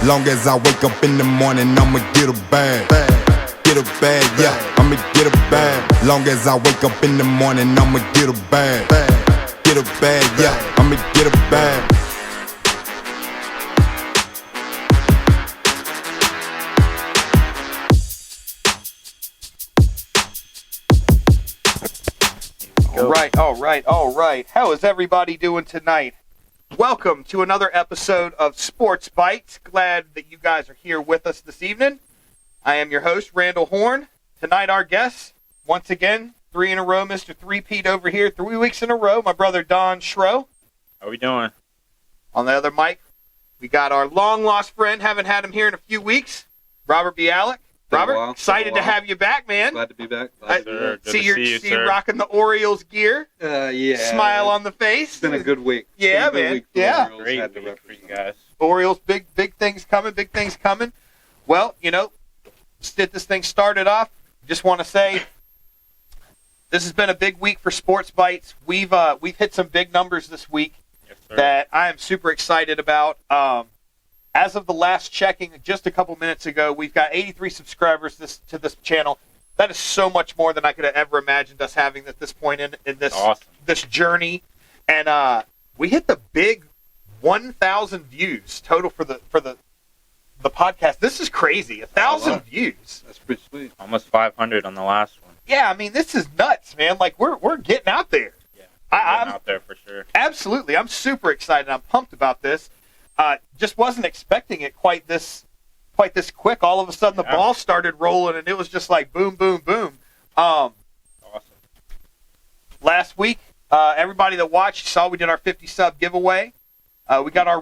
Long as I wake up in the morning, I'ma get a bag. Get a bag, yeah, I'ma get a bag. Long as I wake up in the morning, I'ma get a bag. Get a bag, yeah, I'ma get a bag. All right. How is everybody doing tonight? Welcome to another episode of SportsBites. Glad that you guys are here with us this evening. I am your host, Randall Horn. Tonight, our guest, once again, 3 in a row, Mr. Three-Peat over here, 3 weeks in a row, my brother Don Schro. How we doing? On the other mic, we got our long-lost friend, haven't had him here in a few weeks, Robert Bialik. Robert, excited to have you back, man. Glad to be back. See you rocking the Orioles gear. Yeah. Smile on the face. It's been a good week. Yeah, man. Yeah. Great week for you guys. Orioles, big things coming. Well, let's get this thing started off. Just want to say this has been a big week for SportsBites. We've hit some big numbers this week that I am super excited about. As of the last checking just a couple minutes ago, we've got 83 subscribers to this channel. That is so much more than I could have ever imagined us having at this point in this awesome. This journey. And we hit the big 1,000 views total for the podcast. This is crazy. 1,000 views. That's pretty sweet. Almost 500 on the last one. Yeah, I mean, this is nuts, man. Like we're getting out there. Yeah, I'm out there for sure. Absolutely. I'm super excited. I'm pumped about this. Just wasn't expecting it quite this quick. All of a sudden, the ball started rolling, and it was just like boom, boom, boom. Awesome. Last week, everybody that watched saw we did our 50 sub giveaway. We got our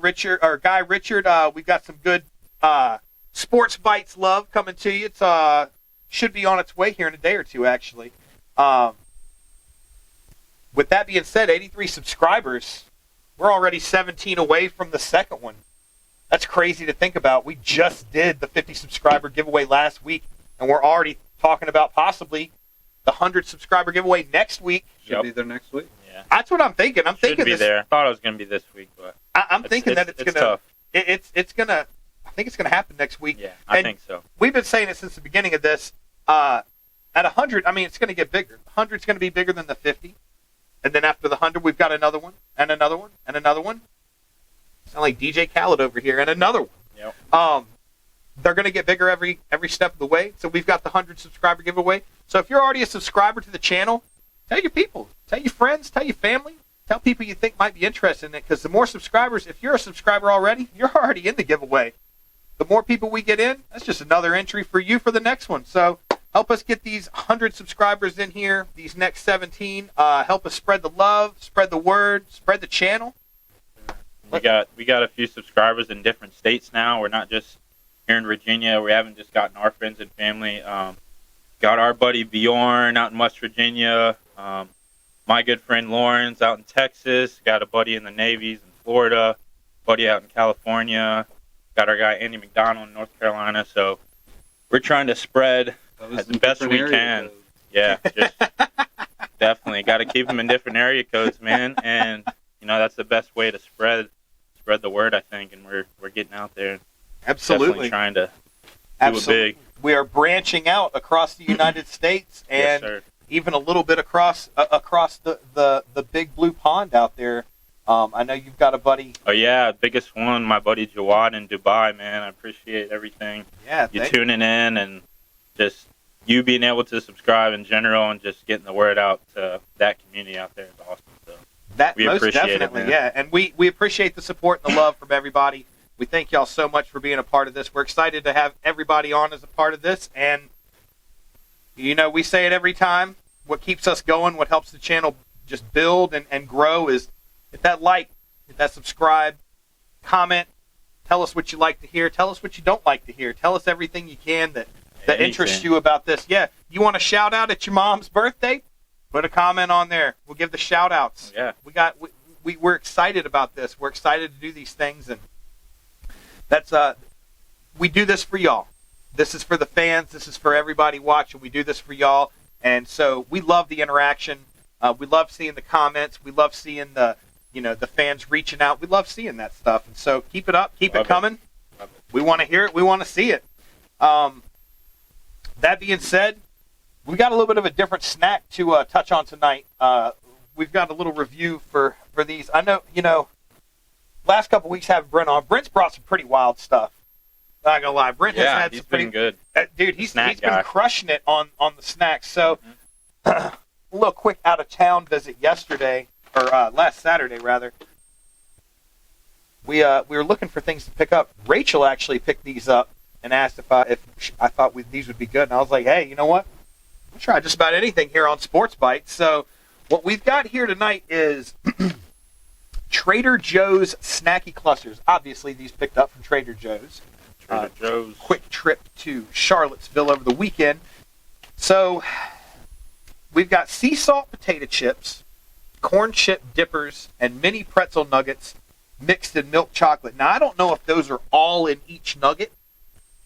guy Richard. We got some good SportsBites love coming to you. It's should be on its way here in a day or two, actually. With that being said, 83 subscribers. We're already 17 away from the second one. That's crazy to think about. We just did the 50 subscriber giveaway last week, and we're already talking about possibly the 100 subscriber giveaway next week. Should be there next week. Yeah, that's what I'm thinking. Should be there. I thought it was going to be this week, but I'm thinking that it's going to. Tough. It's going to. I think it's going to happen next week. Yeah, I think so. We've been saying it since the beginning of this. At 100, I mean, it's going to get bigger. 100 is going to be bigger than the 50. And then after the 100, we've got another one, and another one, and another one. Sound like DJ Khaled over here, and another one. Yep. They're going to get bigger every step of the way. So we've got the 100 subscriber giveaway. So if you're already a subscriber to the channel, tell your people, tell your friends, tell your family, tell people you think might be interested in it. Because the more subscribers, if you're a subscriber already, you're already in the giveaway. The more people we get in, that's just another entry for you for the next one. So help us get these 100 subscribers in here, these next 17. Help us spread the love, spread the word, spread the channel. We got a few subscribers in different states now. We're not just here in Virginia. We haven't just gotten our friends and family. Got our buddy Bjorn out in West Virginia. My good friend Lawrence out in Texas. Got a buddy in the Navies in Florida. Buddy out in California. Got our guy Andy McDonald in North Carolina. So we're trying to spread as the best we can. Yeah, just definitely got to keep them in different area codes, man. And that's the best way to spread the word, I think. And we're getting out there. Absolutely, definitely trying to do it big. We are branching out across the United States and even a little bit across the big blue pond out there. I know you've got a buddy. Oh yeah, biggest one, my buddy Jawad in Dubai, man. I appreciate everything. Yeah, you tuning in and just you being able to subscribe in general and just getting the word out to that community out there is awesome. So we most appreciate definitely, it, man. yeah. And we appreciate the support and the love from everybody. We thank y'all so much for being a part of this. We're excited to have everybody on as a part of this. And, we say it every time. What keeps us going, what helps the channel just build and grow is hit that like, hit that subscribe, comment, tell us what you like to hear, tell us what you don't like to hear. Tell us everything you can that interests you about this. Yeah, you want a shout-out at your mom's birthday? Put a comment on there. We'll give the shout-outs. Yeah. We're excited about this. We're excited to do these things, and that's we do this for y'all. This is for the fans. This is for everybody watching. We do this for y'all, and so we love the interaction. We love seeing the comments. We love seeing the fans reaching out. We love seeing that stuff, and so keep it up. Keep it coming. We want to hear it. We want to see it. That being said, we got a little bit of a different snack to touch on tonight. We've got a little review for these. I know, last couple weeks having Brent on. Brent's brought some pretty wild stuff. Not gonna lie, Brent has had some pretty good. Dude, he's been crushing it on the snacks. So, a little quick out of town visit yesterday, or last Saturday rather. We were looking for things to pick up. Rachel actually picked these up and asked if I thought these would be good, and I was like, hey, you know what? I'll try just about anything here on SportsBites. So, what we've got here tonight is Trader Joe's Snacky Clusters. Obviously, these picked up from Trader Joe's. Trader Joe's. Quick trip to Charlottesville over the weekend. So, we've got sea salt potato chips, corn chip dippers, and mini pretzel nuggets mixed in milk chocolate. Now, I don't know if those are all in each nugget,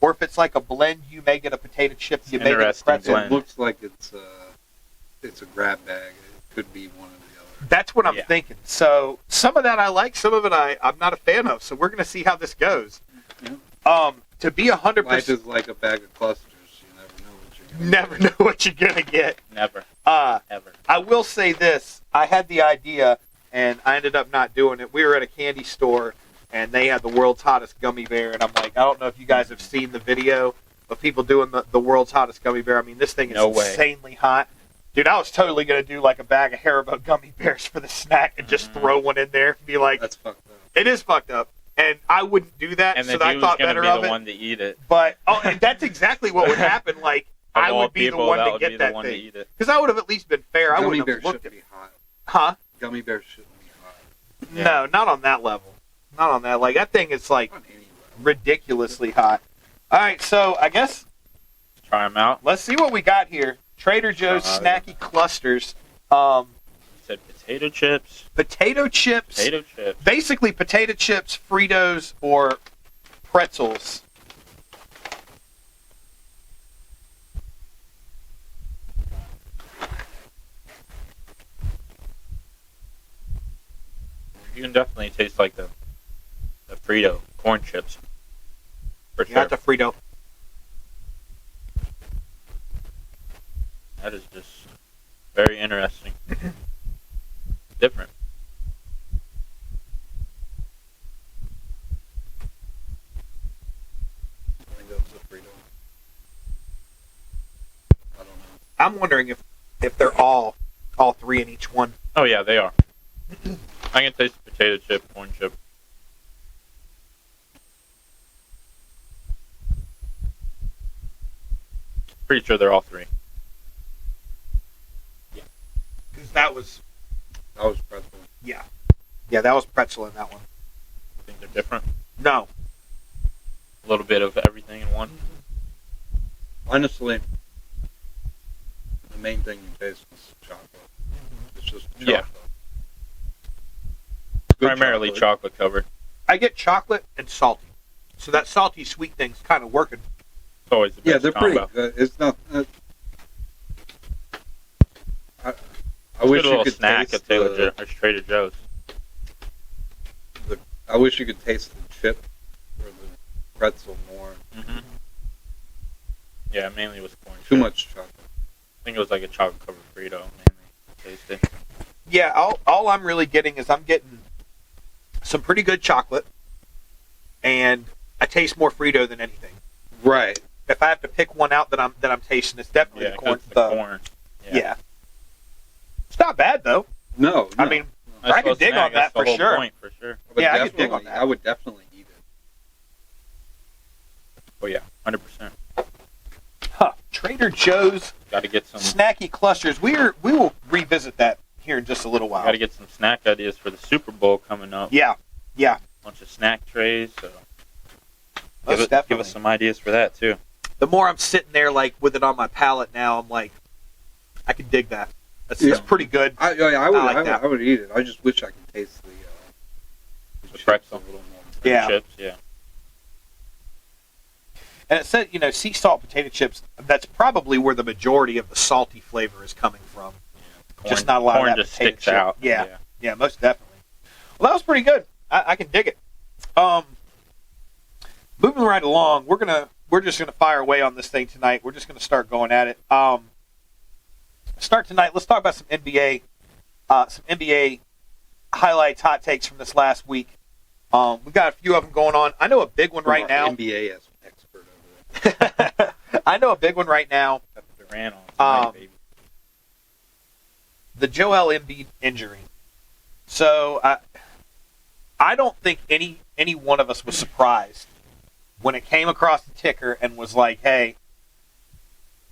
or if it's like a blend. You may get a potato chip, you may get a pretzel. It looks like it's a grab bag. It could be one or the other. That's what I'm thinking. So some of that I like, some of it I'm not a fan of. So we're going to see how this goes. Yeah. To be 100%, life is like a bag of clusters. You never know what you're going to get. Never. Ever. I will say this: I had the idea, and I ended up not doing it. We were at a candy store, and they had the world's hottest gummy bear, and I'm like, I don't know if you guys have seen the video of people doing the world's hottest gummy bear. I mean, this thing is insanely hot. Dude, I was totally going to do like a bag of Haribo gummy bears for the snack and just throw one in there and be like, that's fucked up. It is fucked up. And I wouldn't do that, and so I thought better of it. The one to eat it. But and that's exactly what would happen. Like I would be the one to get that thing, because I would have at least been fair. I wouldn't have looked at be hot. Huh? Gummy bears shouldn't be hot. Yeah. No, not on that level. Not on that. Like that thing is like ridiculously hot. All right, so I guess try them out. Let's see what we got here. Trader Joe's Snacky Clusters. Said potato chips. Potato chips. Basically, potato chips, Fritos, or pretzels. You can definitely taste like the Frito corn chips. For sure. Not the Frito. That is just very interesting. Different. I think that was a Frito. I don't know. I'm wondering if they're all three in each one. Oh yeah, they are. I can taste the potato chip, corn chip. Pretty sure they're all three. Yeah. Because that was pretzel. Yeah. Yeah, that was pretzel in that one. I think they're different. No. A little bit of everything in one. Honestly, the main thing you taste is chocolate. It's just chocolate. Yeah. Primarily chocolate covered. I get chocolate and salty. So that salty sweet thing's kind of working. It's always the best. Yeah, they're combo. pretty good. It's not. I wish you could snack taste at Trader Joe's. I wish you could taste the chip or the pretzel more. Mm-hmm. Yeah, mainly it was corn. Too much chocolate. I think it was like a chocolate covered Frito. Mainly tasted. Yeah, all I'm really getting is I'm getting some pretty good chocolate, and I taste more Frito than anything. Right. If I have to pick one out that I'm tasting, it's definitely the corn. Yeah. It's not bad though. No. I mean, I can dig on that for sure. For sure. Yeah, I can dig on that. I would definitely eat it. Oh yeah, 100%. Huh. Trader Joe's. Got to get some snacky clusters. We will revisit that here in just a little while. Got to get some snack ideas for the Super Bowl coming up. Yeah. Bunch of snack trays. So give us some ideas for that too. The more I'm sitting there like with it on my palate now, I'm like, I can dig that. That's pretty good. I would eat it. I just wish I could taste the pretzel a little more. Yeah. Chips, yeah. And it said, sea salt potato chips, that's probably where the majority of the salty flavor is coming from. Corn, just not a lot corn of that just potato sticks chip. out. Yeah, most definitely. Well, that was pretty good. I can dig it. moving right along, we're just gonna fire away on this thing tonight. We're just gonna start going at it. Start tonight. Let's talk about some NBA highlights, hot takes from this last week. We got a few of them going on. I know a big one right now. NBA expert over there. I know a big one right now. Got the Durant on tonight, baby. The Joel Embiid injury. So I don't think any one of us was surprised when it came across the ticker and was like, "Hey,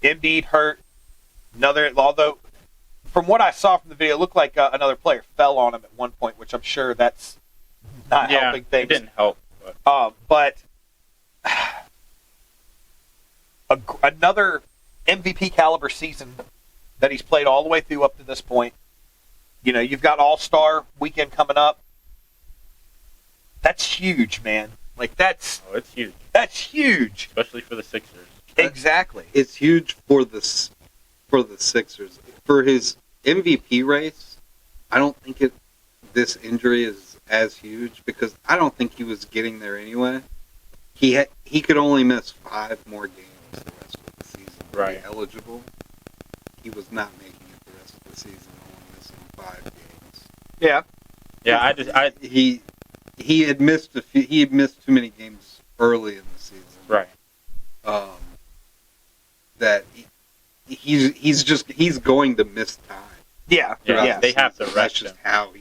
Embiid hurt." Although from what I saw from the video, it looked like another player fell on him at one point, which I'm sure that's not helping things. It didn't help. But another MVP caliber season that he's played all the way through up to this point. You know, you've got All-Star weekend coming up. That's huge, man. Like it's huge. That's huge, Especially for the Sixers. Exactly. It's huge for the Sixers. For his MVP race, I don't think this injury is as huge because I don't think he was getting there anyway. He could only miss 5 more games the rest of the season to be eligible. He was not making it the rest of the season, only missing 5 games. Yeah. Yeah, he had missed a few. He had missed too many games early in the season. Right. That he's going to miss time. Yeah. They have to That's rest just him. how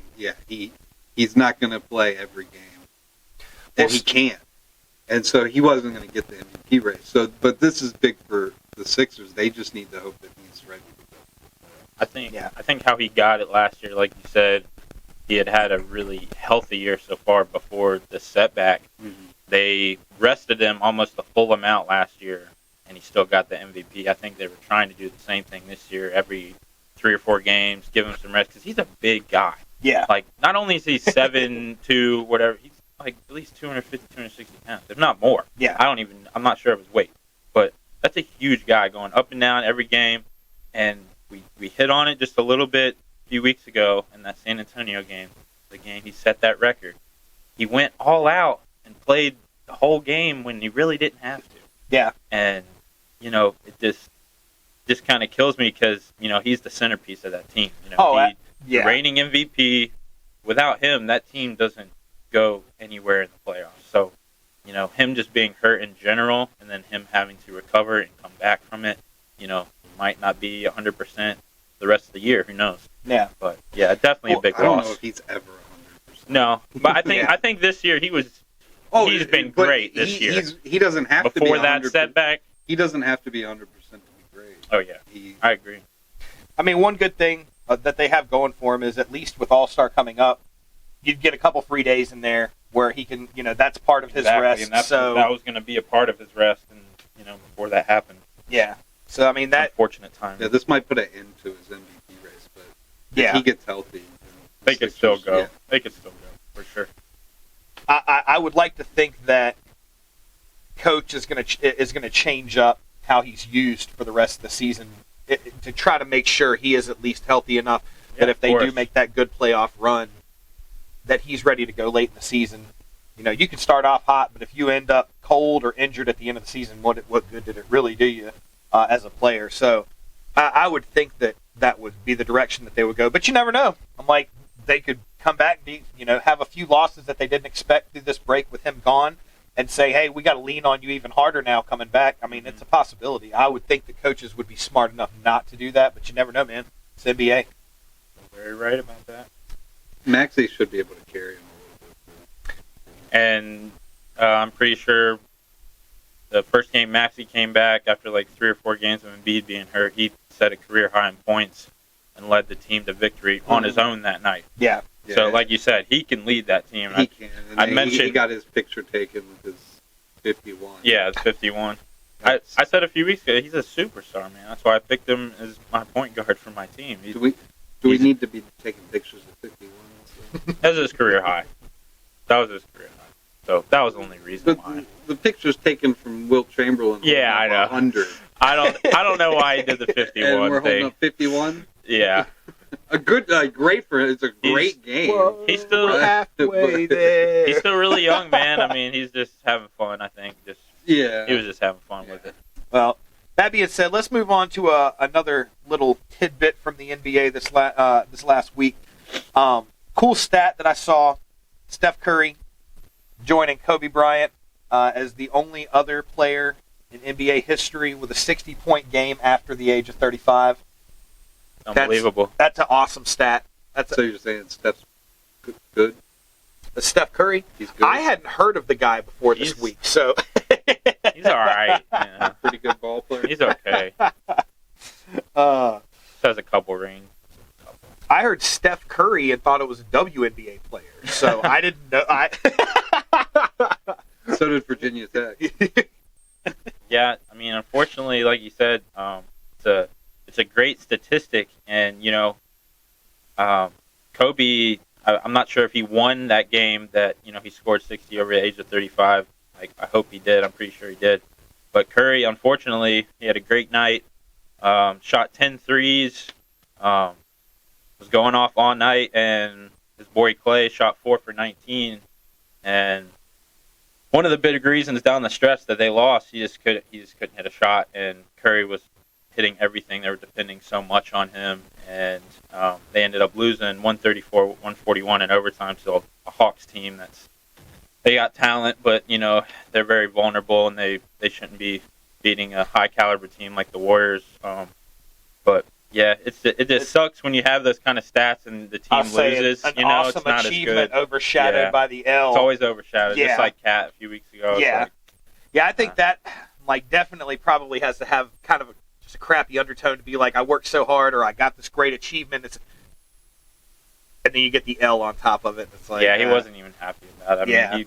he's not going to play every game, and he can't. And so he wasn't going to get the MVP race. So, but this is big for the Sixers. They just need to hope that he's ready to go. I think how he got it last year, like you said, he had a really healthy year so far before the setback. Mm-hmm. They rested him almost the full amount last year, and he still got the MVP. I think they were trying to do the same thing this year. Every 3 or 4 games, give him some rest because he's a big guy. Yeah. Like, not only is he 7'2", whatever, he's like at least 250, 260 pounds, if not more. Yeah. I'm not sure of his weight, but that's a huge guy going up and down every game. And we hit on it just a little bit a few weeks ago in that San Antonio game, the game he set that record. He went all out and played the whole game when he really didn't have to. Yeah. And, it just kind of kills me because, he's the centerpiece of that team. The reigning MVP. Without him, that team doesn't go anywhere in the playoffs. So, him just being hurt in general and then him having to recover and come back from it, might not be 100% the rest of the year. Who knows? Yeah. But, yeah, definitely a big loss. I don't know if he's ever 100%. No, but I think this year he's been great this year. He doesn't have to be 100%. Before that setback. He doesn't have to be 100% to be great. Oh, yeah. I agree. I mean, one good thing that they have going for him is at least with All-Star coming up, you'd get a couple free days in there where he can, that's part of his rest. And that was going to be a part of his rest, and before that happened. Yeah. So I mean that unfortunate time. Yeah, this might put an end to his MVP race, but if he gets healthy, they could still go. Yeah. They could still go for sure. I would like to think that coach is going to change up how he's used for the rest of the season to try to make sure he is at least healthy enough that if they do make that good playoff run, that he's ready to go late in the season. You can start off hot, but if you end up cold or injured at the end of the season, what good did it really do you as a player? So I would think that would be the direction that they would go. But you never know. I'm like, they could come back and have a few losses that they didn't expect through this break with him gone and say, hey, we got to lean on you even harder now coming back. I mean, it's a possibility. I would think the coaches would be smart enough not to do that, but you never know, man. It's NBA. You're very right about that. Maxey should be able to carry him a little bit. And I'm pretty sure the first game Maxey came back after like 3 or 4 games of Embiid being hurt. He set a career high in points and led the team to victory on his own that night. Yeah. So, like you said, he can lead that team. He can. And he got his picture taken with his 51. Yeah, it's 51. I said a few weeks ago, he's a superstar, man. That's why I picked him as my point guard for my team. Do we need to be taking pictures of 51? That was his career high. So that was the only reason why. The picture's taken from Wilt Chamberlain. Yeah, I know. 100. I don't know why he did the 51 and we're thing. holding up 51? Yeah. A good, great for him. It's a great game. Whoa, He's still we're halfway there. He's still really young, man. I mean, he's just having fun. I think he was just having fun with it. Well, that being said, let's move on to another little tidbit from the NBA this last week. Cool stat that I saw: Steph Curry joining Kobe Bryant as the only other player in NBA history with a 60-point game after the age of 35. Unbelievable. That's an awesome stat. So you're saying Steph's good? Steph Curry? He's good. I hadn't heard of the guy before this week, so He's all right. Yeah. Pretty good ball player. He's okay. uh, Just has a couple rings. I heard Steph Curry and thought it was a WNBA player, so I didn't know. So did Virginia Tech. Yeah, I mean, unfortunately, like you said, it's a great statistic, and Kobe. I'm not sure if he won that game that he scored 60 over the age of 35. I hope he did. I'm pretty sure he did. But Curry, unfortunately, he had a great night. Shot 10 threes. Was going off all night, and his boy Clay shot 4 for 19. And one of the big reasons down the stretch that they lost, he just couldn't hit a shot, and Curry was hitting everything. They were depending so much on him, and they ended up losing 134-141 in overtime to a Hawks team they got talent, but they're very vulnerable, and they shouldn't be beating a high caliber team like the Warriors. But yeah, it just sucks when you have those kind of stats and the team loses. An awesome it's not achievement as good. overshadowed by the L. It's always overshadowed, Yeah. just like Cat a few weeks ago. Yeah, I think that definitely probably has to have kind of just a crappy undertone to be like, I worked so hard, or I got this great achievement. And then you get the L on top of it. It's like, he wasn't even happy about it. I mean,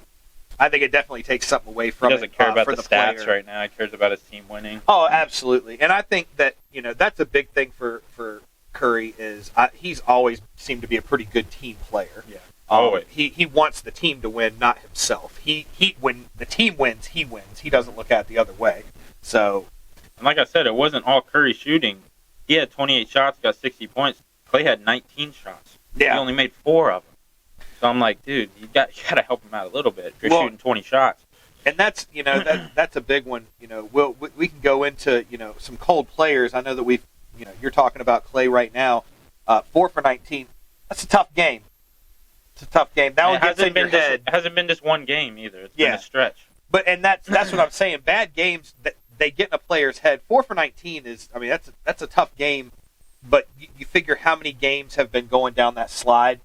I think it definitely takes something away from he it. doesn't care about for the stats player. right now. He cares about his team winning. Oh, absolutely. And I think that, that's a big thing for Curry is he's always seemed to be a pretty good team player. Yeah. Always. He wants the team to win, not himself. When the team wins, he wins. He doesn't look at it the other way. So, and like I said, it wasn't all Curry shooting. He had 28 shots, got 60 points. Clay had 19 shots. Yeah. He only made 4 of them. So I'm like, dude, you got to help him out a little bit. If you're shooting 20 shots. And that's that's a big one. We can go into some cold players. I know that you're talking about Clay right now. 4 for 19. That's a tough game. It's a tough game. That one gets in your head. It hasn't been just one game either. It's been a stretch. But that's what I'm saying. Bad games that they get in a player's head. 4 for 19 is. I mean, that's a tough game. But you figure how many games have been going down that slide.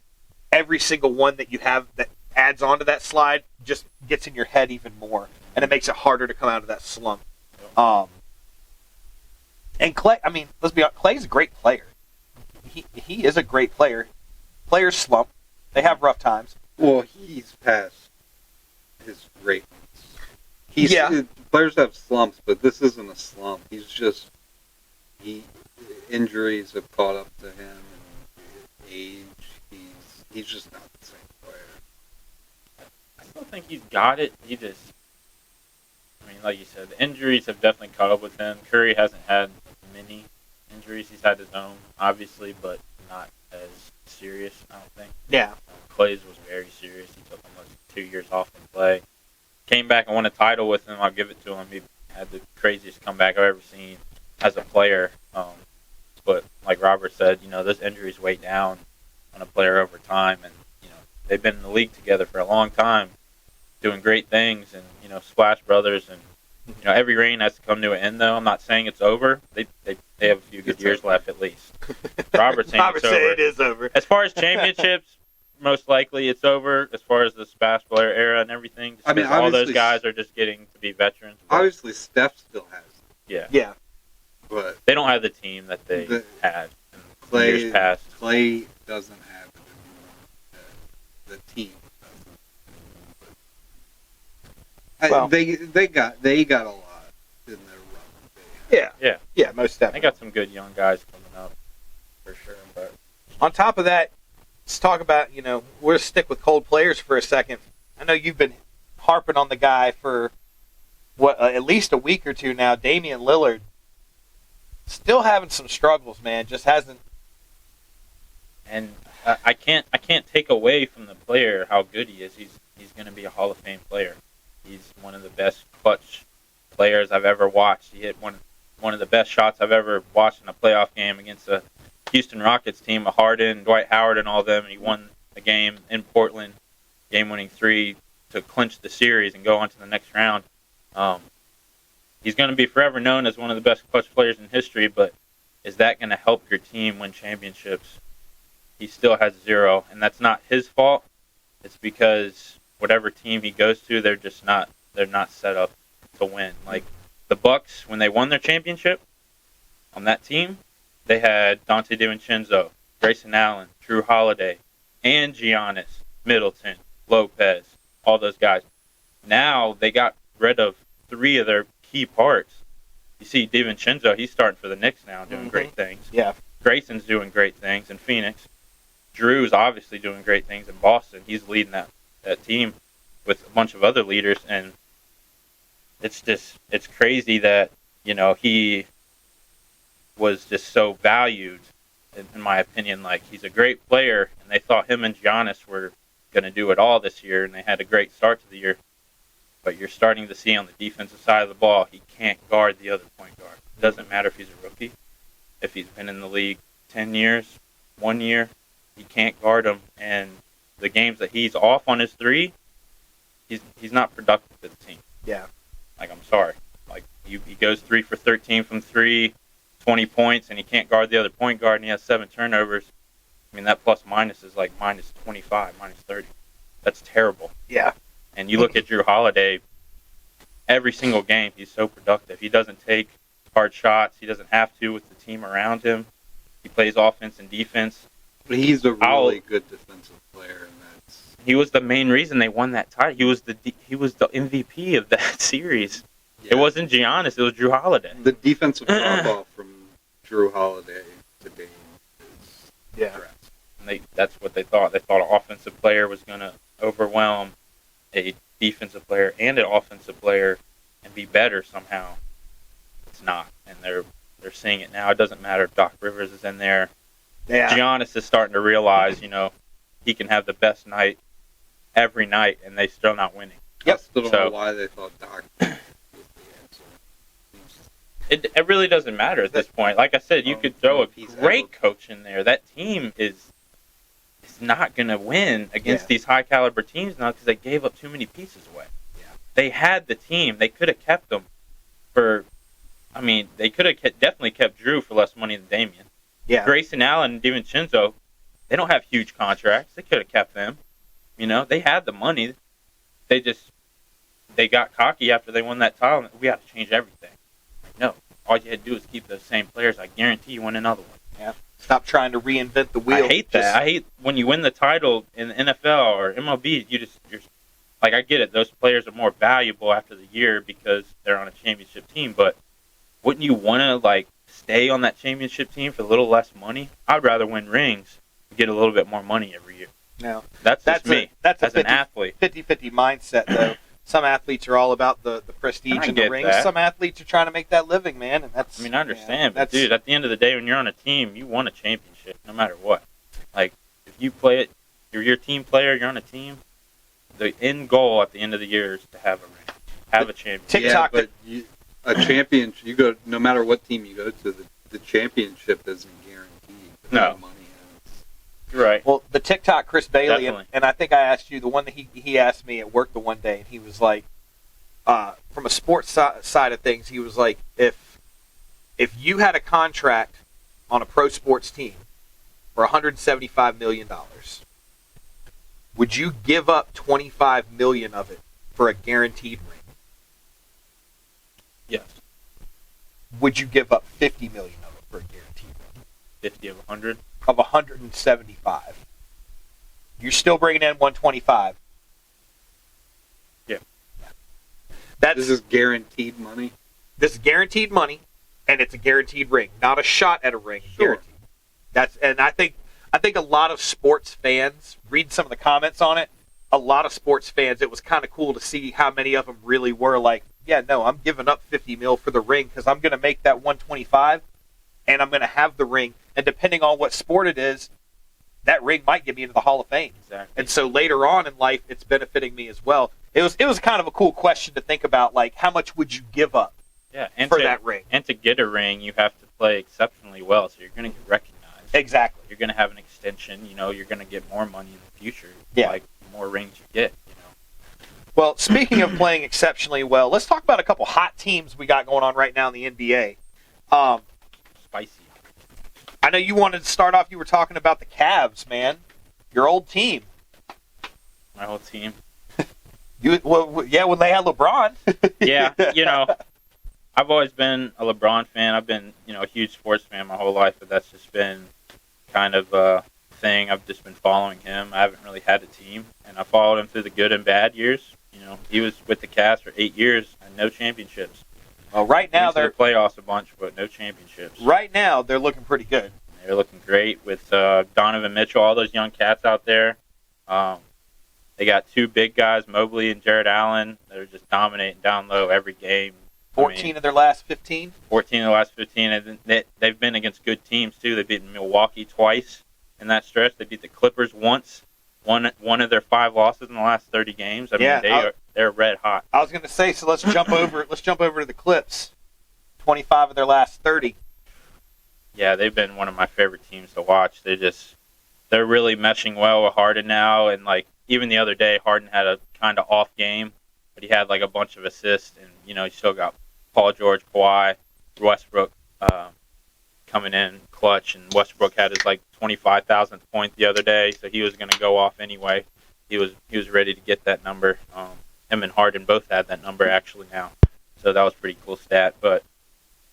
Every single one that you have that adds onto that slide just gets in your head even more, and it makes it harder to come out of that slump. And Clay, I mean, let's be honest, Clay's a great player. He is a great player. Players slump. They have rough times. Well, he's past his greatness. Players have slumps, but this isn't a slump. He's just injuries have caught up to him, and age. He's just not the same player. I still think he's got it. I mean, like you said, the injuries have definitely caught up with him. Curry hasn't had many injuries. He's had his own, obviously, but not as serious, I don't think. Yeah. Clay's was very serious. He took almost 2 years off from play. Came back and won a title with him. I'll give it to him. He had the craziest comeback I've ever seen as a player. But like Robert said, those injuries weigh down on a player over time, and they've been in the league together for a long time, doing great things, and Splash Brothers, and every reign has to come to an end. Though I'm not saying it's over. They have a few good years left at least. Robert's saying it's over. It is over. As far as championships, most likely it's over. As far as the Splash Player era and everything, just all those guys are just getting to be veterans. Obviously, Steph still has them. Yeah. But they don't have the team that they had in years past. Clay doesn't have it anymore. The team doesn't. Well, they got a lot in their run. Yeah, most definitely. They got some good young guys coming up for sure. But on top of that, let's talk about we'll stick with cold players for a second. I know you've been harping on the guy for at least a week or two now. Damian Lillard still having some struggles, man. Just hasn't And I can't take away from the player how good he is. He's going to be a Hall of Fame player. He's one of the best clutch players I've ever watched. He hit one of the best shots I've ever watched in a playoff game against the Houston Rockets team, Harden, Dwight Howard, and all of them. And he won the game in Portland, game-winning 3 to clinch the series and go on to the next round. He's going to be forever known as one of the best clutch players in history, but is that going to help your team win championships? He still has 0, and that's not his fault. It's because whatever team he goes to, they're not set up to win. Like the Bucks, when they won their championship, on that team, they had Dante DiVincenzo, Grayson Allen, Drew Holiday, and Giannis, Middleton, Lopez, all those guys. Now they got rid of 3 of their key parts. You see DiVincenzo, he's starting for the Knicks now, doing great things. Yeah. Grayson's doing great things in Phoenix. Drew's obviously doing great things in Boston. He's leading that team with a bunch of other leaders, and it's crazy that, he was just so valued, in my opinion. Like, he's a great player, and they thought him and Giannis were going to do it all this year, and they had a great start to the year. But you're starting to see on the defensive side of the ball, he can't guard the other point guard. It doesn't matter if he's a rookie, if he's been in the league 10 years, 1 year, he can't guard him. And the games that he's off on his 3, he's not productive for the team. Yeah. Like, I'm sorry. Like, he goes 3 for 13 from 3, 20 points, and he can't guard the other point guard, and he has 7 turnovers. I mean, that plus minus is like minus 25, minus 30. That's terrible. Yeah. And you look at Drew Holiday, every single game, he's so productive. He doesn't take hard shots. He doesn't have to with the team around him. He plays offense and defense. But he's a really good defensive player, and he was the main reason they won that title. He was the MVP of that series. Yeah. It wasn't Giannis. It was Drew Holiday. The defensive drop-off from Drew Holiday to Dame is correct. And that's what they thought. They thought an offensive player was going to overwhelm a defensive player and an offensive player and be better somehow. It's not. And they're seeing it now. It doesn't matter if Doc Rivers is in there. Yeah. Giannis is starting to realize, he can have the best night every night, and they still not winning. Yep. I still don't know why they thought Doc was the answer. It really doesn't matter at this point. Like I said, you could throw a great coach in there. That team is not going to win against these high-caliber teams now because they gave up too many pieces away. Yeah. They had the team. They could have kept them they could have definitely kept Drew for less money than Damian. Yeah. Grayson Allen and DiVincenzo, they don't have huge contracts. They could have kept them. They had the money. They got cocky after they won that title. We have to change everything. No. All you had to do is keep those same players. I guarantee you win another one. Yeah. Stop trying to reinvent the wheel. I hate that. I hate when you win the title in the NFL or MLB, you're like, I get it. Those players are more valuable after the year because they're on a championship team. But wouldn't you want to, stay on that championship team for a little less money? I'd rather win rings and get a little bit more money every year. No. That's me. That's as an athlete. 50-50 mindset, though. Some athletes are all about the prestige and the rings. That. Some athletes are trying to make that living, man. And that's. I understand, but dude, at the end of the day, when you're on a team, you want a championship, no matter what. Like, if you play it, you're your team player, you're on a team. The end goal at the end of the year is to have a ring, have a championship. TikTok, but a championship. You go, no matter what team you go to, the championship isn't guaranteed. No. Money. Right. Well, the TikTok Chris Bailey, and I think I asked you, the one that he asked me at work the one day, and he was like, from a sports side of things, he was like, if you had a contract on a pro sports team for $175 million, would you give up $25 million of it for a guaranteed ring? Yes. Would you give up $50 million of it for a guaranteed ring? 50 of 100? Of 175. You're still bringing in 125. Yeah. This is guaranteed money? This is guaranteed money, and it's a guaranteed ring. Not a shot at a ring. Sure. Guaranteed. And I think a lot of sports fans, read some of the comments on it, a lot of sports fans, it was kind of cool to see how many of them really were like, yeah, no, I'm giving up $50 million for the ring because I'm going to make that 125, and I'm going to have the ring. And depending on what sport it is, that ring might get me into the Hall of Fame. Exactly. And so later on in life, it's benefiting me as well. It was kind of a cool question to think about, like, how much would you give up for that ring? And to get a ring, you have to play exceptionally well, so you're going to get recognized. Exactly. You're going to have an extension. You know, you're going to get more money in the future. Yeah. Like, the more rings you get, you know. Well, speaking of playing exceptionally well, let's talk about a couple hot teams we got going on right now in the NBA. Spicy. I know you wanted to start off, you were talking about the Cavs, man. Your old team. My whole team. When they had LeBron. Yeah, you know, I've always been a LeBron fan. I've been, you know, a huge sports fan my whole life, but that's just been kind of a thing. I've just been following him. I haven't really had a team, and I followed him through the good and bad years. You know, he was with the Cavs for 8 years and no championships. Well, right now they're playoffs a bunch, but no championships. Right now, they're looking pretty good. They're looking great with Donovan Mitchell, all those young cats out there. They got two big guys, Mobley and Jared Allen. They're just dominating down low every game. 14 of their last 15? 14 of the last 15. And they've been against good teams, too. They beat Milwaukee twice in that stretch. They beat the Clippers once. One of their 5 losses in the last 30 games. I mean, they're red hot. I was going to say, so let's jump over. Let's jump over to the Clips. 25 of their last 30. Yeah, they've been one of my favorite teams to watch. They're really meshing well with Harden now, and like even the other day, Harden had a kind of off game, but he had like a bunch of assists, and you know, he still got Paul George, Kawhi, Westbrook coming in clutch, and Westbrook had his like 25,000th point the other day, so he was going to go off anyway. He was ready to get that number. Him and Harden both had that number actually now, so that was a pretty cool stat. But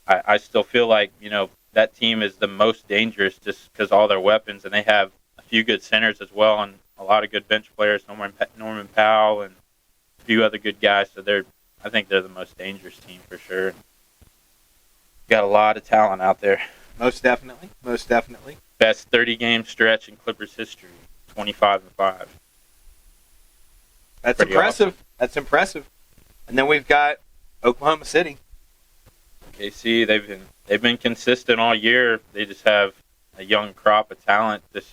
I still feel like, you know, that team is the most dangerous just because all their weapons, and they have a few good centers as well, and a lot of good bench players, Norman Powell and a few other good guys. So I think they're the most dangerous team for sure. Got a lot of talent out there. Most definitely. Most definitely. Best 30-game stretch in Clippers history, 25-5. That's Pretty impressive. awesome. That's impressive. And then we've got Oklahoma City. KC, they've been consistent all year. They just have a young crop of talent. Just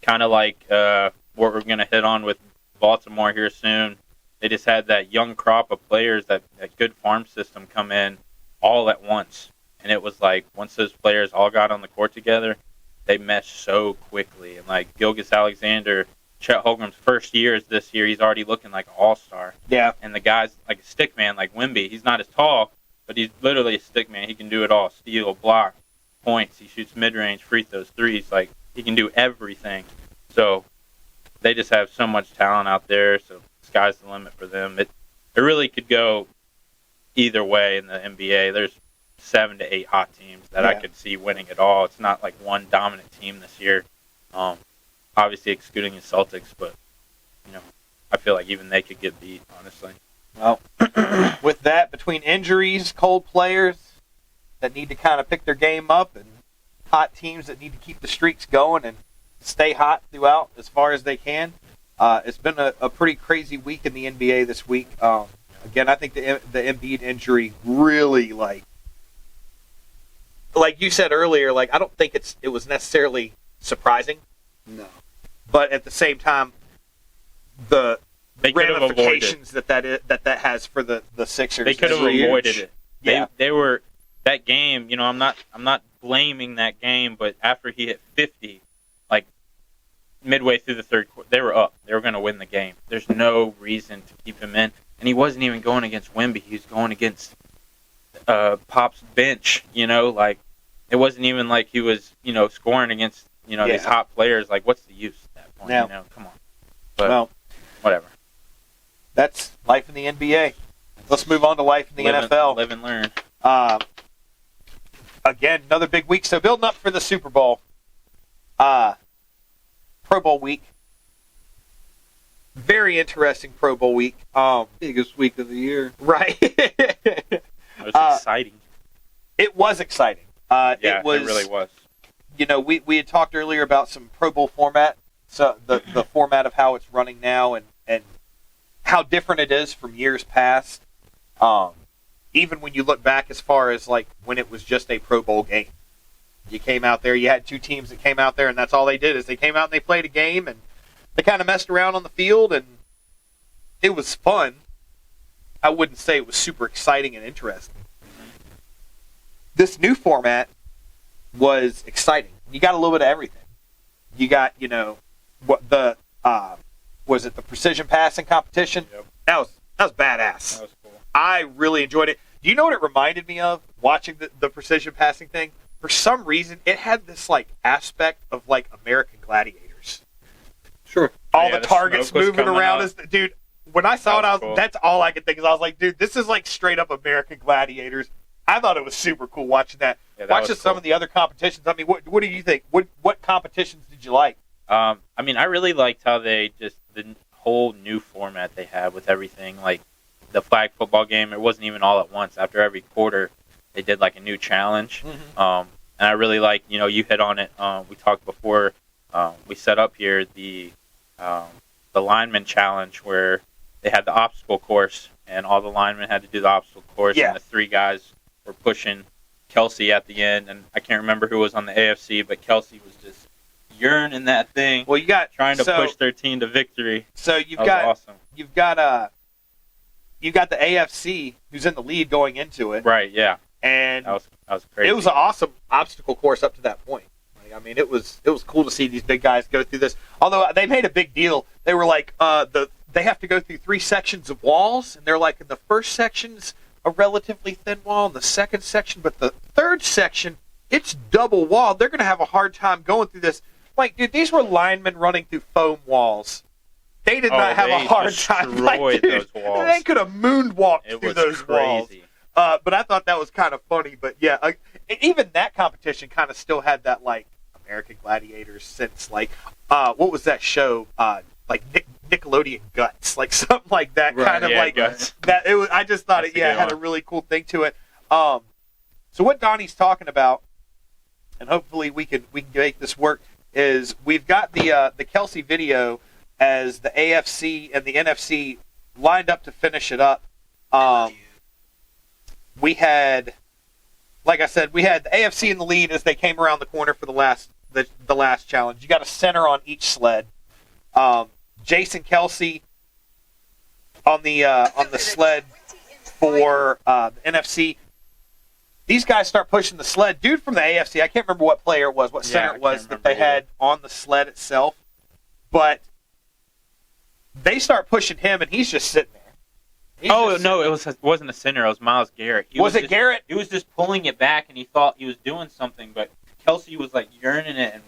kind of like what we're going to hit on with Baltimore here soon. They just had that young crop of players, that good farm system come in all at once. And it was like once those players all got on the court together, they meshed so quickly. And like Gilgeous-Alexander, Chet Holmgren's first year this year, he's already looking like an all-star. Yeah. And the guy's like a stick man, like Wemby. He's not as tall, but he's literally a stick man. He can do it all. Steal, block, points. He shoots mid-range, free throws, threes. Like, he can do everything. So they just have so much talent out there. So sky's the limit for them. It really could go either way in the NBA. There's 7 to 8 hot teams that I could see winning it all. It's not like one dominant team this year. Obviously excluding the Celtics, but, you know, I feel like even they could get beat, honestly. Well, with that, between injuries, cold players that need to kind of pick their game up, and hot teams that need to keep the streaks going and stay hot throughout as far as they can, it's been a pretty crazy week in the NBA this week. Again, I think the Embiid injury really, like you said earlier, like I don't think it was necessarily surprising. No. But at the same time, the They could have avoided ramifications that has for the Sixers. They could have avoided it. Yeah. They were that game. You know, I'm not blaming that game, but after he hit 50, like midway through the third quarter, they were up. They were going to win the game. There's no reason to keep him in, and he wasn't even going against Wemby. He was going against Pop's bench. You know, like it wasn't even like he was, you know, scoring against, you know, these hot players. Like, what's the use at that point? Now, you know, come on. But well, whatever. That's life in the NBA. Let's move on to life in the NFL. Live and learn. Again, another big week. So building up for the Super Bowl. Pro Bowl week. Very interesting Pro Bowl week. Biggest week of the year. Right. It was exciting. It was exciting. It really was. You know, we had talked earlier about some Pro Bowl format. So the format of how it's running now and how different it is from years past. Even when you look back as far as like when it was just a Pro Bowl game. You came out there, you had two teams that came out there, and that's all they did is they came out and they played a game, and they kind of messed around on the field, and it was fun. I wouldn't say it was super exciting and interesting. This new format was exciting. You got a little bit of everything. You got, what the was it the precision passing competition? Yep. That was badass. That was cool. I really enjoyed it. Do you know what it reminded me of watching the precision passing thing? For some reason, it had this like aspect of like American Gladiators. Sure. All Yeah, the targets smoke was moving coming around. up. Dude, when I saw That was it, cool. that's all I could think of. I was like, dude, this is like straight up American Gladiators. I thought it was super cool watching that. Yeah, that Watching was some cool. of the other competitions. I mean, what do you think? What competitions did you like? I really liked how the whole new format they had with everything, like the flag football game. It wasn't even all at once. After every quarter, they did like a new challenge. Mm-hmm. And I really like, you hit on it. We talked before we set up here the lineman challenge where they had the obstacle course and all the linemen had to do the obstacle course. Yeah. And the three guys were pushing Kelsey at the end. And I can't remember who was on the AFC, but Kelsey was just yearning that thing, Well, you got trying to push their team to victory. So you've That was got awesome. you've got the AFC who's in the lead going into it, Right, yeah. and That was crazy. it was an awesome obstacle course up to that point. Like, I mean, it was cool to see these big guys go through this. Although they made a big deal, they were like they have to go through 3 sections of walls, and they're like in the first section's a relatively thin wall, in the second section, but the third section it's double wall. They're going to have a hard time going through this. Like, dude, these were linemen running through foam walls. They did not have a hard time. Like, dude, those walls. they could have moonwalked It through was those walls. crazy. But I thought that was kind of funny. But yeah, even that competition kind of still had that like American Gladiators sense. Like, what was that show? Like Nickelodeon Guts, like something like that. Right, kind of yeah, like Guts. that. It was. I just thought That's it. a Yeah, good had a one. really cool thing to it. So what Donnie's talking about, and hopefully we can make this work, is we've got the Kelsey video as the AFC and the NFC lined up to finish it up. We had, like I said, we had the AFC in the lead as they came around the corner for the last challenge. You got a center on each sled. Jason Kelsey on the sled for the NFC. These guys start pushing the sled. Dude from the AFC, I can't remember what player it was, what center it was that they had on the sled itself. But they start pushing him, and he's just sitting there. It wasn't a center. It was Myles Garrett. Was it Garrett? He was just pulling it back, and he thought he was doing something, but Kelsey was like yearning it, and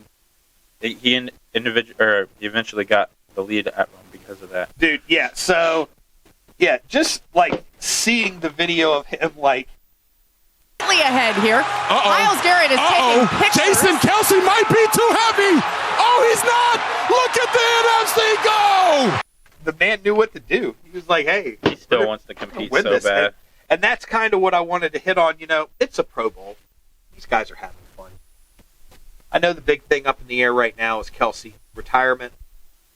he eventually got the lead at him because of that. Dude, yeah. So, yeah, just like seeing the video of him, like, ahead here. Myles Garrett is taking pictures. Jason Kelsey might be too heavy. Oh, he's not. Look at the NFC go. the man knew what to do. He was like, hey. He still wants to compete win so this. bad. And that's kind of what I wanted to hit on. It's a Pro Bowl. These guys are having fun. I know the big thing up in the air right now is Kelsey retirement.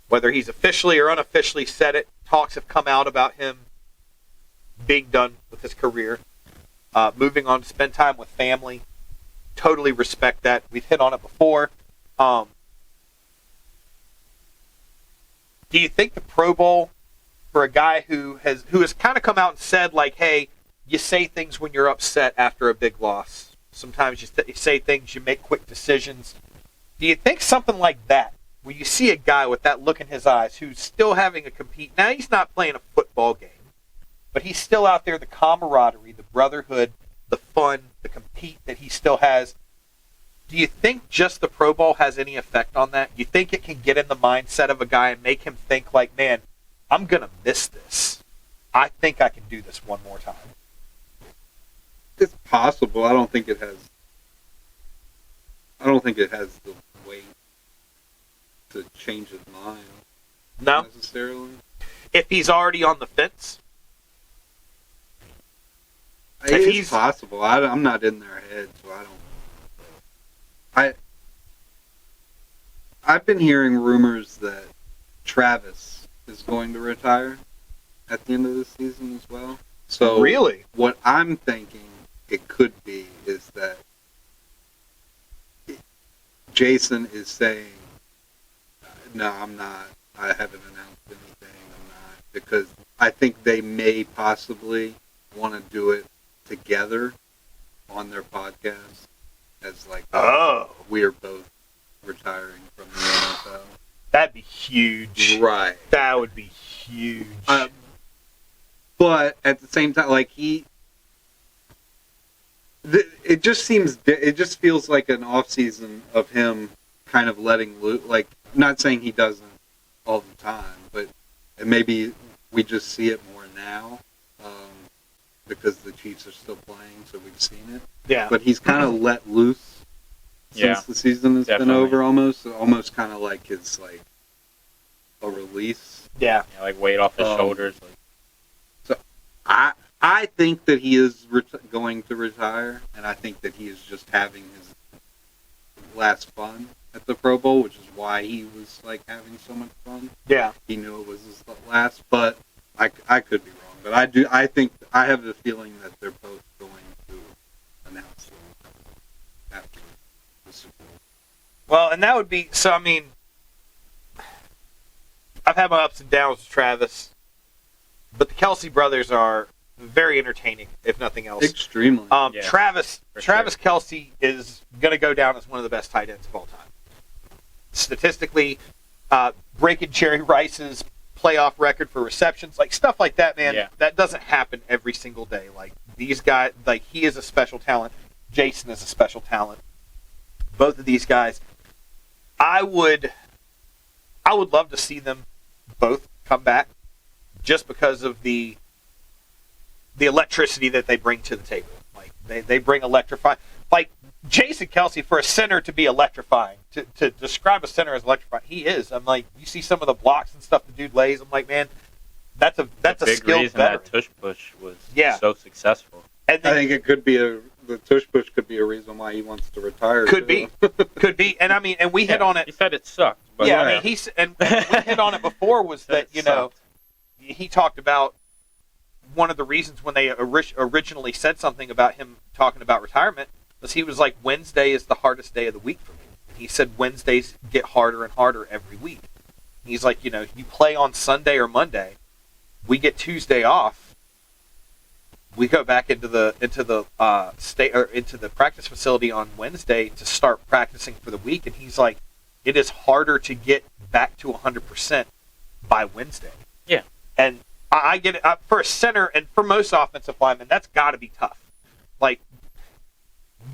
Whether he's officially or unofficially said it, talks have come out about him being done with his career. Moving on to spend time with family. Totally respect that. We've hit on it before. Do you think the Pro Bowl, for a guy who has kind of come out and said, like, hey, you say things when you're upset after a big loss. Sometimes you say things, you make quick decisions. Do you think something like that, where you see a guy with that look in his eyes who's still having a compete, now he's not playing a football game, but he's still out there, the camaraderie, the brotherhood, the fun, the compete that he still has. Do you think just the Pro Bowl has any effect on that? You think it can get in the mindset of a guy and make him think like, man, I'm going to miss this. I think I can do this one more time. It's possible. I don't think it has the weight to change his mind No? necessarily. If he's already on the fence? It's possible. I'm not in their head, so I don't. I've been hearing rumors that Travis is going to retire at the end of the season as well. So Really? what I'm thinking it could be is that Jason is saying, no, I'm not. I haven't announced anything. I'm not. Because I think they may possibly want to do it together on their podcast as like, we are both retiring from the NFL. That'd be huge. Right. That would be huge. But at the same time, like it just feels like an off season of him kind of letting loose. Like, not saying he doesn't all the time, but maybe we just see it more now because the Chiefs are still playing, so we've seen it. Yeah. But he's kind of let loose since the season has been over, almost kind of like his like a release. Yeah. Like weight off his shoulders. So I think that he is going to retire, and I think that he is just having his last fun at the Pro Bowl, which is why he was like having so much fun. Yeah. He knew it was his last, but I could be wrong. But I think I have the feeling that they're both going to announce them after the Super Bowl. Well, and that would be so. I mean, I've had my ups and downs with Travis, but the Kelce brothers are very entertaining, if nothing else. Extremely. Travis Kelce is going to go down as one of the best tight ends of all time. Statistically, breaking Jerry Rice's playoff record for receptions, like stuff like that, man. That doesn't happen every single day. Like these guys, like he is a special talent. Jason is a special talent. Both of these guys, I would love to see them both come back, just because of the electricity that they bring to the table. Like they bring electrifying. Like Jason Kelce, for a center to be electrifying, to describe a center as electrifying, he is. I'm like, you see some of the blocks and stuff the dude lays. I'm like, man, that's a big skilled reason veteran. that tush push was so successful. And I think it could be the tush push could be a reason why he wants to retire. Could be, and I mean, and we hit on it. He said it sucked. But I mean, and we hit on it before was that he talked about one of the reasons when they originally said something about him talking about retirement was he was like, Wednesday is the hardest day of the week for me. He said Wednesdays get harder and harder every week. He's like, you play on Sunday or Monday, we get Tuesday off, we go back into the practice facility on Wednesday to start practicing for the week, and he's like, it is harder to get back to 100% by Wednesday. Yeah, and I get it for a center and for most offensive linemen. That's got to be tough. Like,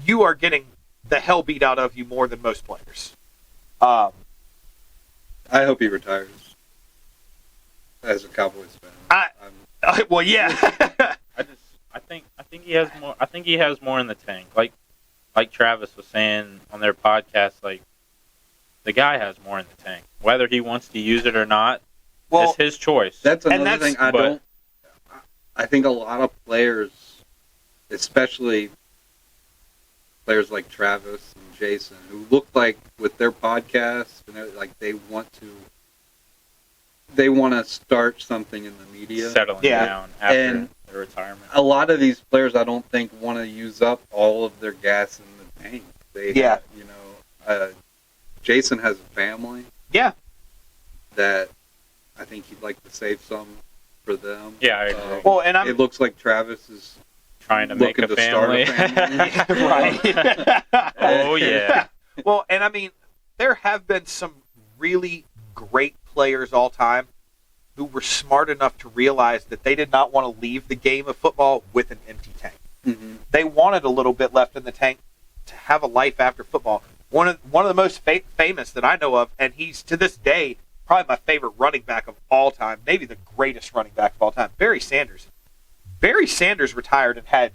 you are getting the hell beat out of you more than most players. I hope he retires as a Cowboys fan. Well, yeah. I think he has more. I think he has more in the tank. Like Travis was saying on their podcast, like the guy has more in the tank. Whether he wants to use it or not, it's his choice. That's another thing. I think a lot of players, especially players like Travis and Jason, who look like with their podcasts, like they want to start something in the media, settling down after their retirement. A lot of these players, I don't think, want to use up all of their gas in the tank. Jason has a family. Yeah. That I think he'd like to save some for them. Yeah, I agree. Well, and it looks like Travis is trying to make a family. Right. Oh, yeah. Well, and I mean, there have been some really great players all time who were smart enough to realize that they did not want to leave the game of football with an empty tank. Mm-hmm. They wanted a little bit left in the tank to have a life after football. One of the most famous that I know of, and he's to this day probably my favorite running back of all time, maybe the greatest running back of all time, Barry Sanders. Barry Sanders retired and had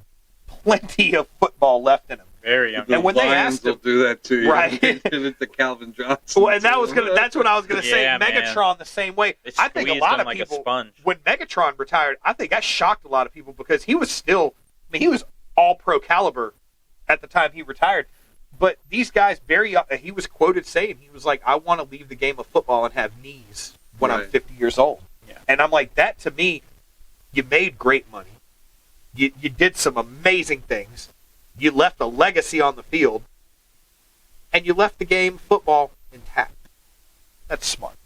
plenty of football left in him. Very young. And when they asked him, will do that to you. Right. To Calvin Johnson. Well, and that's what I was gonna say. Yeah, Megatron man. The same way. It I think a lot of like people a sponge. when Megatron retired, I think that shocked a lot of people because he was still, he was all pro caliber at the time he retired. But these guys, he was quoted saying, he was like, I want to leave the game of football and have knees when I'm 50 years old. Yeah. And I'm like, that to me, you made great money. You did some amazing things. You left a legacy on the field. and you left the game football intact. That's smart.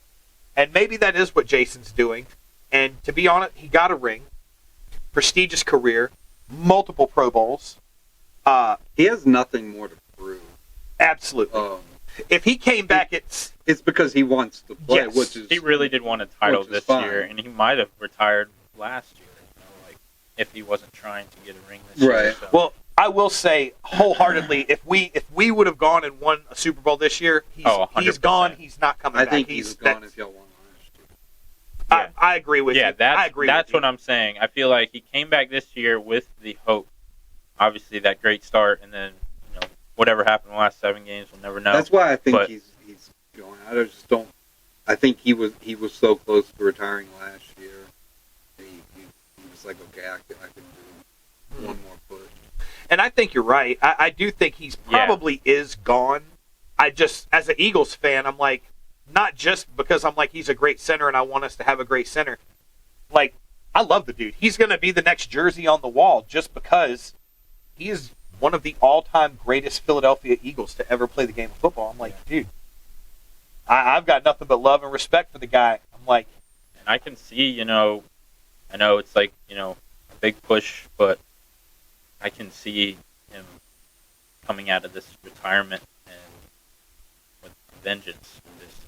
And maybe that is what Jason's doing. And to be honest, he got a ring, prestigious career, multiple Pro Bowls. He has nothing more to prove. Absolutely. If he came back, it's because he wants to play, Yes. which is He really did win a title this fine. year, and he might have retired last year. Like if he wasn't trying to get a ring this year. Right. So. well. I will say wholeheartedly, if we would have gone and won a Super Bowl this year, he's 100%. gone. He's not coming I back. think he was gone if y'all won last year. I agree with you. I agree. That's with what I'm saying. I feel like he came back this year with the hope. Obviously, that great start, and then whatever happened in the last 7 games, we'll never know. That's why I think he's going. I just don't. I think he was so close to retiring last year. He was like, okay, I can do one more push. And I think you're right. I do think he's probably is gone. I just, as an Eagles fan, I'm like, not just because I'm like, he's a great center and I want us to have a great center. Like, I love the dude. He's going to be the next jersey on the wall just because he is one of the all-time greatest Philadelphia Eagles to ever play the game of football. I'm like, dude, I've got nothing but love and respect for the guy. I'm like... And I can see, I know it's like, a big push, but I can see him coming out of this retirement and with vengeance, and just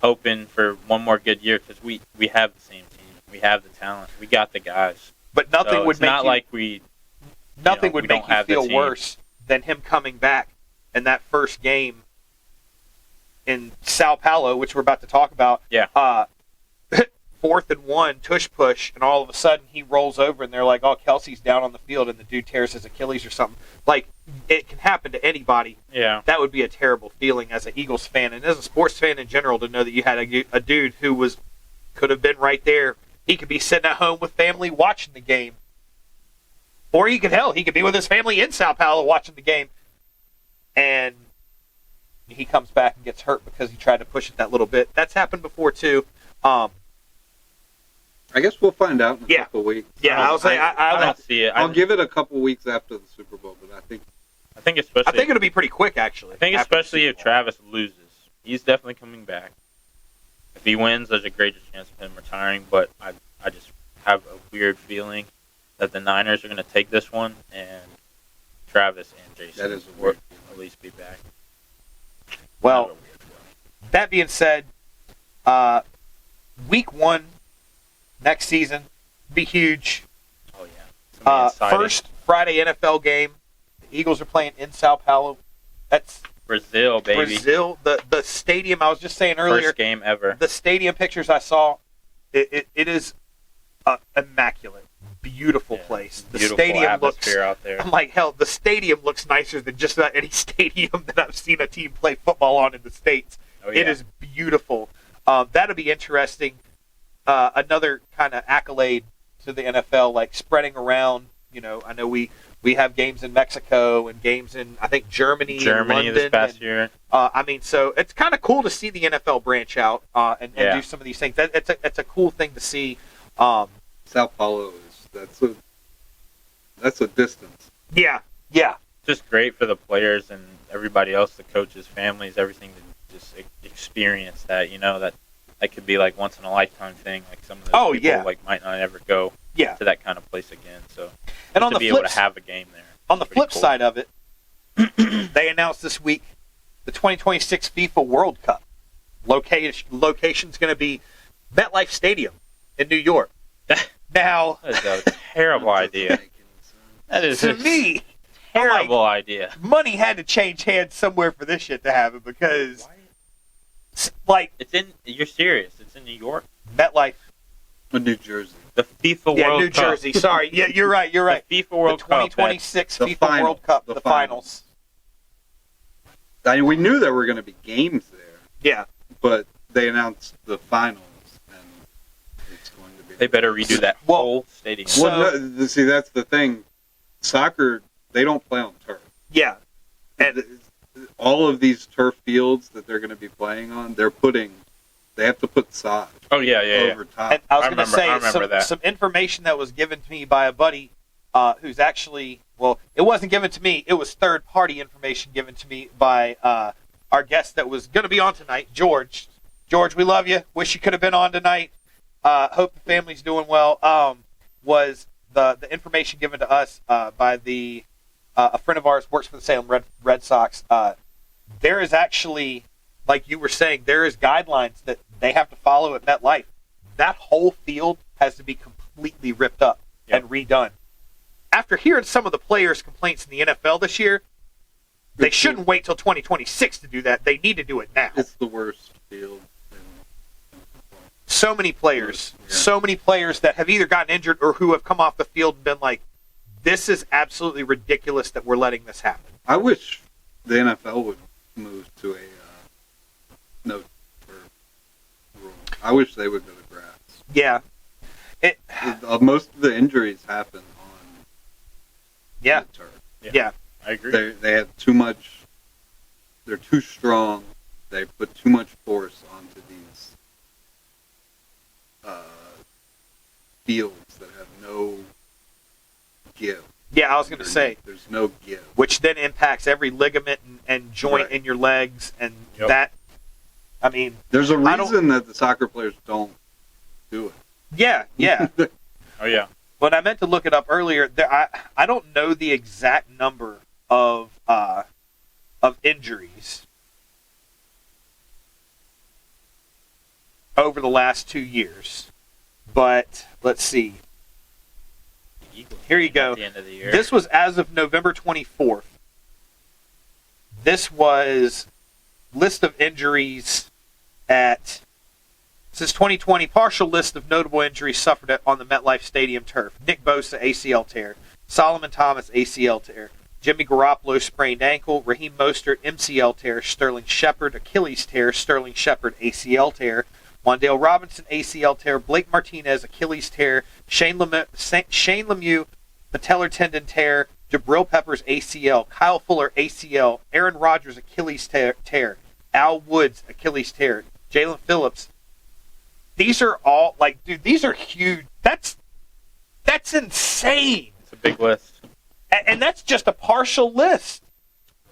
hoping for one more good year because we have the same team, we have the talent, we got the guys. But nothing would it's make not you, like we. Nothing would we make don't you have the feel team. worse than him coming back in that first game in Sao Paulo, which we're about to talk about. Yeah. 4th and 1, tush push, and all of a sudden he rolls over and they're like, oh, Kelsey's down on the field and the dude tears his Achilles or something. Like, it can happen to anybody. Yeah. That would be a terrible feeling as an Eagles fan and as a sports fan in general to know that you had a dude who could have been right there. He could be sitting at home with family watching the game. Or he could be with his family in Sao Paulo watching the game. And he comes back and gets hurt because he tried to push it that little bit. That's happened before, too. I guess we'll find out in a couple weeks. Yeah, I was saying I don't see it. I'll give it a couple weeks after the Super Bowl, but I think it'll be pretty quick, actually. I think especially if Travis loses, he's definitely coming back. If he wins, there's a greater chance of him retiring. But I just have a weird feeling that the Niners are going to take this one, and Travis and Jason will at least be back. Well, that being said, week 1 next season be huge. Oh yeah. First Friday NFL game. The Eagles are playing in Sao Paulo. That's Brazil, baby. Brazil. The stadium. I was just saying earlier. First game ever. The stadium pictures I saw. It is immaculate, beautiful place. The Beautiful stadium atmosphere out there. I'm like, hell, the stadium looks nicer than just about any stadium that I've seen a team play football on in the States. Oh, yeah. It is beautiful. That'll be interesting. Another kind of accolade to the NFL, like spreading around. I know we have games in Mexico and games in, I think, Germany and London, this past year. So it's kind of cool to see the NFL branch out and do some of these things. It's a cool thing to see. Sao Paulo that's a distance. Yeah. Just great for the players and everybody else, the coaches, families, everything to just experience that. That could be like once in a lifetime thing. Like some of those people might not ever go to that kind of place again. So and on to be able to have a game there. On the flip side of it, they announced this week the 2026 FIFA World Cup. Location's going to be MetLife Stadium in New York. Now, that is a terrible idea. That is to me terrible idea. Money had to change hands somewhere for this shit to happen because, like, you're serious? It's in New York, MetLife, New Jersey, the FIFA World Cup. New Jersey. Sorry, yeah, you're right. The FIFA World Cup, 2026 FIFA World Cup, the finals. We knew there were going to be games there. Yeah, but they announced the finals. They better redo that whole stadium. See, that's the thing. Soccer, they don't play on turf. Yeah. And all of these turf fields that they're going to be playing on, they have to put sod. Oh, yeah. Over top. And I was going to say, some information that was given to me by a buddy, who's actually, well, it wasn't given to me. It was third-party information given to me by our guest that was going to be on tonight, George. George, we love you. Wish you could have been on tonight. Hope the family's doing well. Was the information given to us by a friend of ours works for the Salem Red Sox. There is actually, like you were saying, there is guidelines that they have to follow at MetLife. That whole field has to be completely ripped up and redone. After hearing some of the players' complaints in the NFL this year, they shouldn't wait till 2026 to do that. They need to do it now. It's the worst field. So many players that have either gotten injured or who have come off the field and been like, this is absolutely ridiculous that we're letting this happen. I wish the NFL would move to a no turf rule. I wish they would go to grass. Yeah. Most of the injuries happen on the turf. Yeah. I agree. They have too much. They're too strong. They put too much force onto these fields that have no give. Yeah, I was going to say. There's no give. Which then impacts every ligament and joint in your legs. And that, I mean. There's a reason that the soccer players don't do it. Yeah. Oh, yeah. But I meant to look it up earlier. I don't know the exact number of injuries over the last 2 years. But let's see. Here you go. At the end of the year. This was as of November 24th. This was list of injuries since 2020, partial list of notable injuries suffered on the MetLife Stadium turf. Nick Bosa, ACL tear. Solomon Thomas, ACL tear. Jimmy Garoppolo, sprained ankle. Raheem Mostert, MCL tear. Sterling Shepard, Achilles tear. Sterling Shepard, ACL tear. Wan'Dale Robinson, ACL tear. Blake Martinez, Achilles tear. Shane Lemieux, patellar tendon tear. Jabril Peppers, ACL. Kyle Fuller, ACL. Aaron Rodgers, Achilles tear. Al Woods, Achilles tear. Jalen Phillips. These are all, dude, these are huge. That's insane. It's a big list. And that's just a partial list.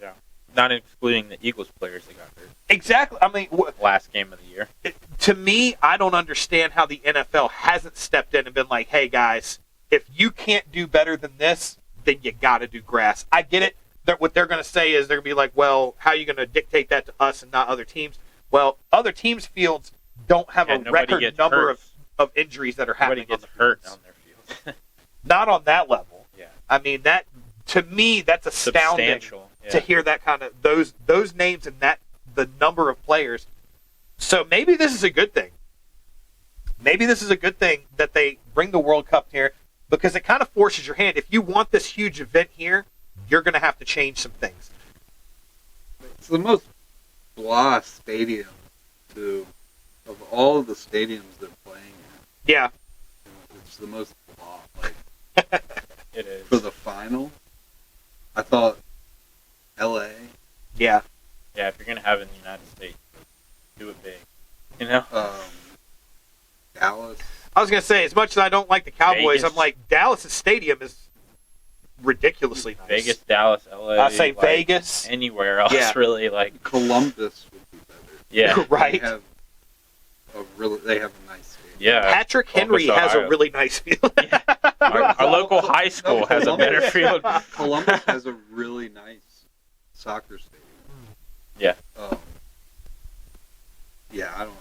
Yeah. Not excluding the Eagles players that got hurt. Exactly. I mean, last game of the year. To me, I don't understand how the NFL hasn't stepped in and been like, hey, guys, if you can't do better than this, then you got to do grass. I get it. What they're going to say is they're going to be like, well, how are you going to dictate that to us and not other teams? Well, other teams' fields don't have a record number of injuries that are happening. Nobody gets hurt on their field. Not on that level. Yeah. I mean, that to me, that's astounding to hear that kind of those names and the number of players. So maybe this is a good thing. Maybe this is a good thing that they bring the World Cup here because it kind of forces your hand. If you want this huge event here, you're going to have to change some things. It's the most blah stadium, too, of all of the stadiums they're playing in. Yeah. It's the most blah. It is. For the final, I thought L.A. Yeah. Yeah, if you're going to have it in the United States, do it big. You know? Dallas. I was going to say, as much as I don't like the Cowboys, Vegas. I'm like, Dallas' stadium is ridiculously nice. Vegas, Dallas, LA. I say Vegas. Anywhere else, really. Columbus would be better. Yeah. Right. They have a nice stadium. Yeah. Patrick Henry Columbus, has a Ohio. really nice field. Yeah. Our local high school has a better field. Columbus has a really nice soccer stadium. Yeah. Yeah, I don't know.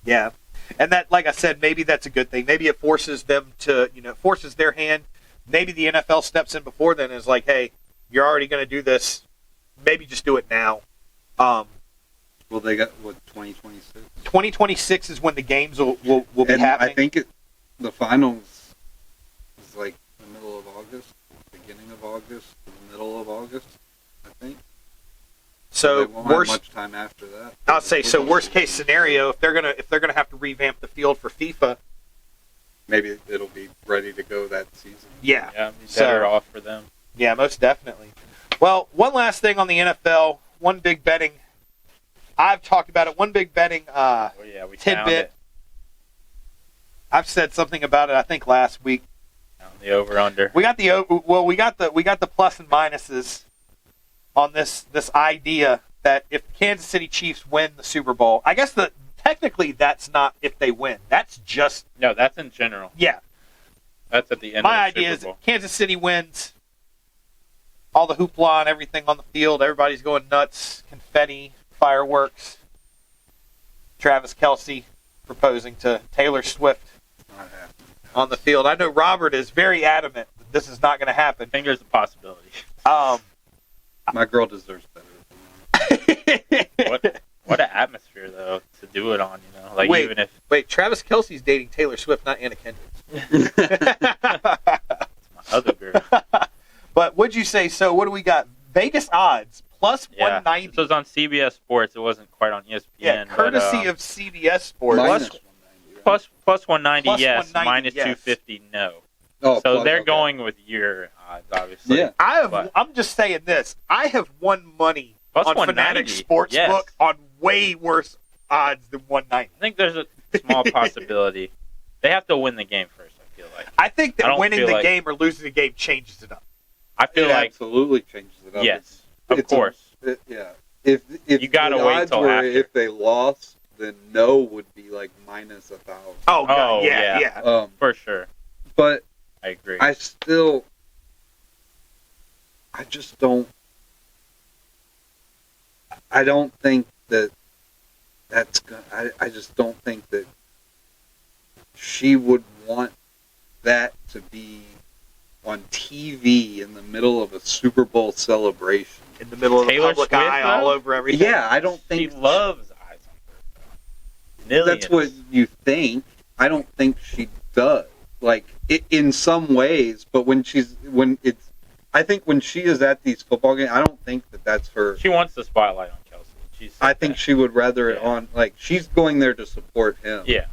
Yeah. And that, like I said, maybe that's a good thing. Maybe it forces them to, forces their hand. Maybe the NFL steps in before then and is like, hey, you're already going to do this. Maybe just do it now. Well, they got, 2026? 2026 is when the games will be And happening. I think the finals is the middle of August, beginning of August, the middle of August, I think. So they won't have much time after that. I'll say so. Worst case scenario, if they're gonna have to revamp the field for FIFA, maybe it'll be ready to go that season. Yeah, better off for them. Yeah, most definitely. Well, one last thing on the NFL. One big betting. I've talked about it. One big betting we tidbit. I've said something about it. I think last week. The over under. We got the plus and minuses on this idea that if Kansas City Chiefs win the Super Bowl, I guess technically that's not if they win. That's just no. That's in general. Yeah. That's at the end. My of the idea Super Bowl. is Kansas City wins. All the hoopla and everything on the field, everybody's going nuts, confetti, fireworks. Travis Kelce proposing to Taylor Swift on the field. I know Robert is very adamant that this is not going to happen. I think there's a possibility. My girl deserves better. What an atmosphere though to do it on, you know. Like wait, even if Travis Kelce's dating Taylor Swift, not Anna Kendrick. it's my other girl. But what'd you say? So what do we got? Vegas odds plus 190. This was on CBS Sports. It wasn't quite on ESPN. Yeah, courtesy of CBS Sports. Minus 190, right? Plus 190, Plus yes. 190, Minus yes. 250, no. Oh, So plus, they're okay. going with your odds, obviously. Yeah. I'm just saying this. I have won money Plus on 190, Fanatics Sportsbook yes. on way worse odds than 190. I think there's a small possibility. They have to win the game first, I feel like. I think I that don't winning feel the like- game or losing the game changes it up. I feel It like, absolutely changes it up. yes, of It's course. Yeah. If You gotta the wait odds till were after. if they lost, then no would be like minus 1,000. Oh, God. Oh, yeah. yeah. For sure. But I agree. I just don't. I don't think that's gonna. I just don't think that she would want that to be on TV in the middle of a Super Bowl celebration. In the middle of the Taylor public Swift, eye, though? all over everything. Yeah, I don't She think loves eyes on her. Millions. that's what you think. I don't think she does. Like in some ways, but I think when she is at these football games, I don't think that's her. She wants the spotlight on Kelsey. I think she would rather it on, like, she's going there to support him. Yeah,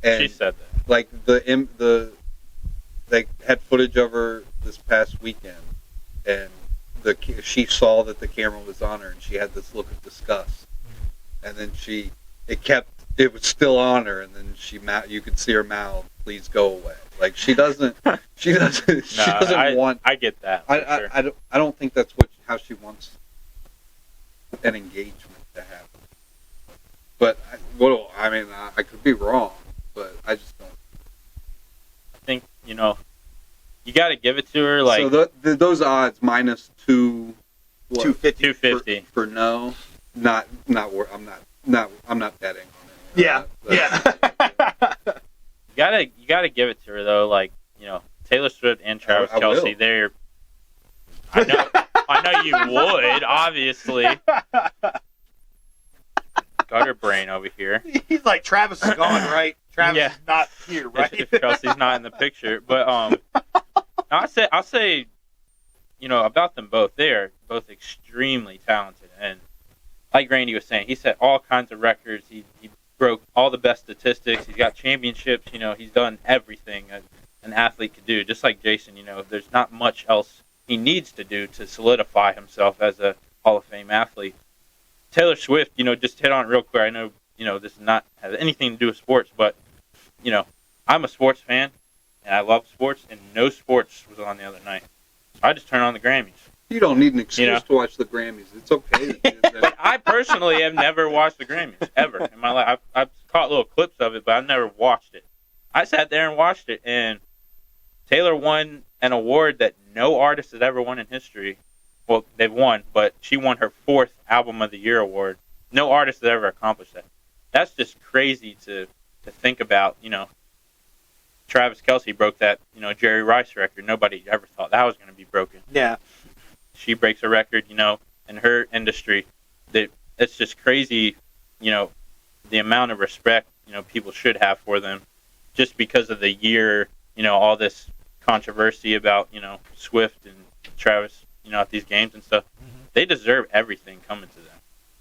and she said that. like they had footage of her this past weekend, and she saw that the camera was on her, and she had this look of disgust, and then it was still on her, and then you could see her mouth, "Please go away." Like she doesn't want. I get that. For sure. I don't think that's how she wants an engagement to happen. But I could be wrong, but I just don't. I think you got to give it to her. Like So those odds minus 250 for no, not I'm not betting on it. Yeah. you gotta give it to her though. Like Taylor Swift and Travis I will. Kelce. They're. I know you would, obviously. Gutter brain over here. He's like, Travis is gone, right? Travis Yeah. is not here, right? If Kelsey's not in the picture, but I'll say, about them both. They are both extremely talented, and like Randy was saying, he set all kinds of records. He broke all the best statistics. He's got championships. He's done everything an athlete could do. Just like Jason, there's not much else he needs to do to solidify himself as a Hall of Fame athlete. Taylor Swift, just hit on it real quick. I know, this does not have anything to do with sports, but, I'm a sports fan, and I love sports, and no sports was on the other night. So I just turned on the Grammys. You don't need an excuse to watch the Grammys. It's okay. But I personally have never watched the Grammys, ever in my life. I've caught little clips of it, but I've never watched it. I sat there and watched it, and Taylor won an award that no artist has ever won in history. Well, they've won, but she won her 4th Album of the Year award. No artist has ever accomplished that. That's just crazy to think about. Travis Kelce broke that, Jerry Rice record. Nobody ever thought that was going to be broken. Yeah. She breaks a record, in her industry. That it's just crazy, the amount of respect, people should have for them just because of the year, all this controversy about, Swift and Travis, at these games and stuff. Mm-hmm. They deserve everything coming to them.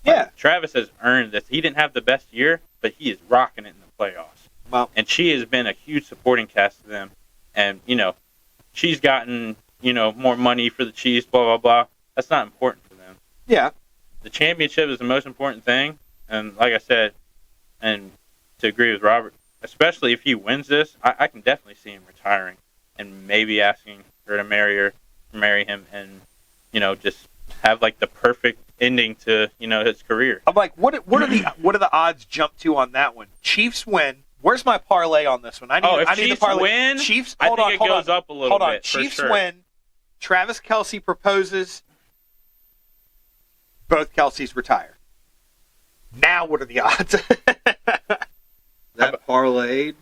Yeah. Like, Travis has earned this. He didn't have the best year, but he is rocking it in the playoffs. Wow. And she has been a huge supporting cast to them. And, she's gotten, more money for the Chiefs, blah, blah, blah. That's not important for them. Yeah. The championship is the most important thing. And like I said, and to agree with Robert, especially if he wins this, I can definitely see him retiring. and maybe asking her to marry him, and just have like the perfect ending to his career. I'm like, what are the odds jump to on that one? Chiefs win. Where's my parlay on this one? I need Chiefs the parlay. win, Chiefs. I think it goes up a little bit. Chiefs for sure. win. Travis Kelce proposes. Both Kelce's retire. Now, what are the odds? That parlayed.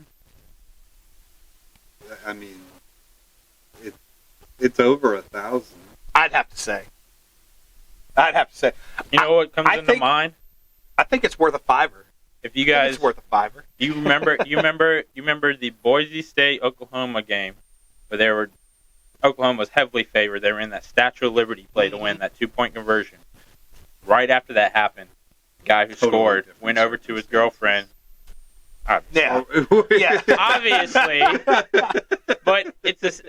I mean, it's over 1,000. I'd have to say. You know what comes into mind? I think it's worth a $5. If you guys, it's worth a $5. You remember the Boise State Oklahoma game where Oklahoma was heavily favored. They were in that Statue of Liberty play to win that 2-point conversion. Right after that happened, the guy who scored went over to his girlfriend. Yeah. Obviously, but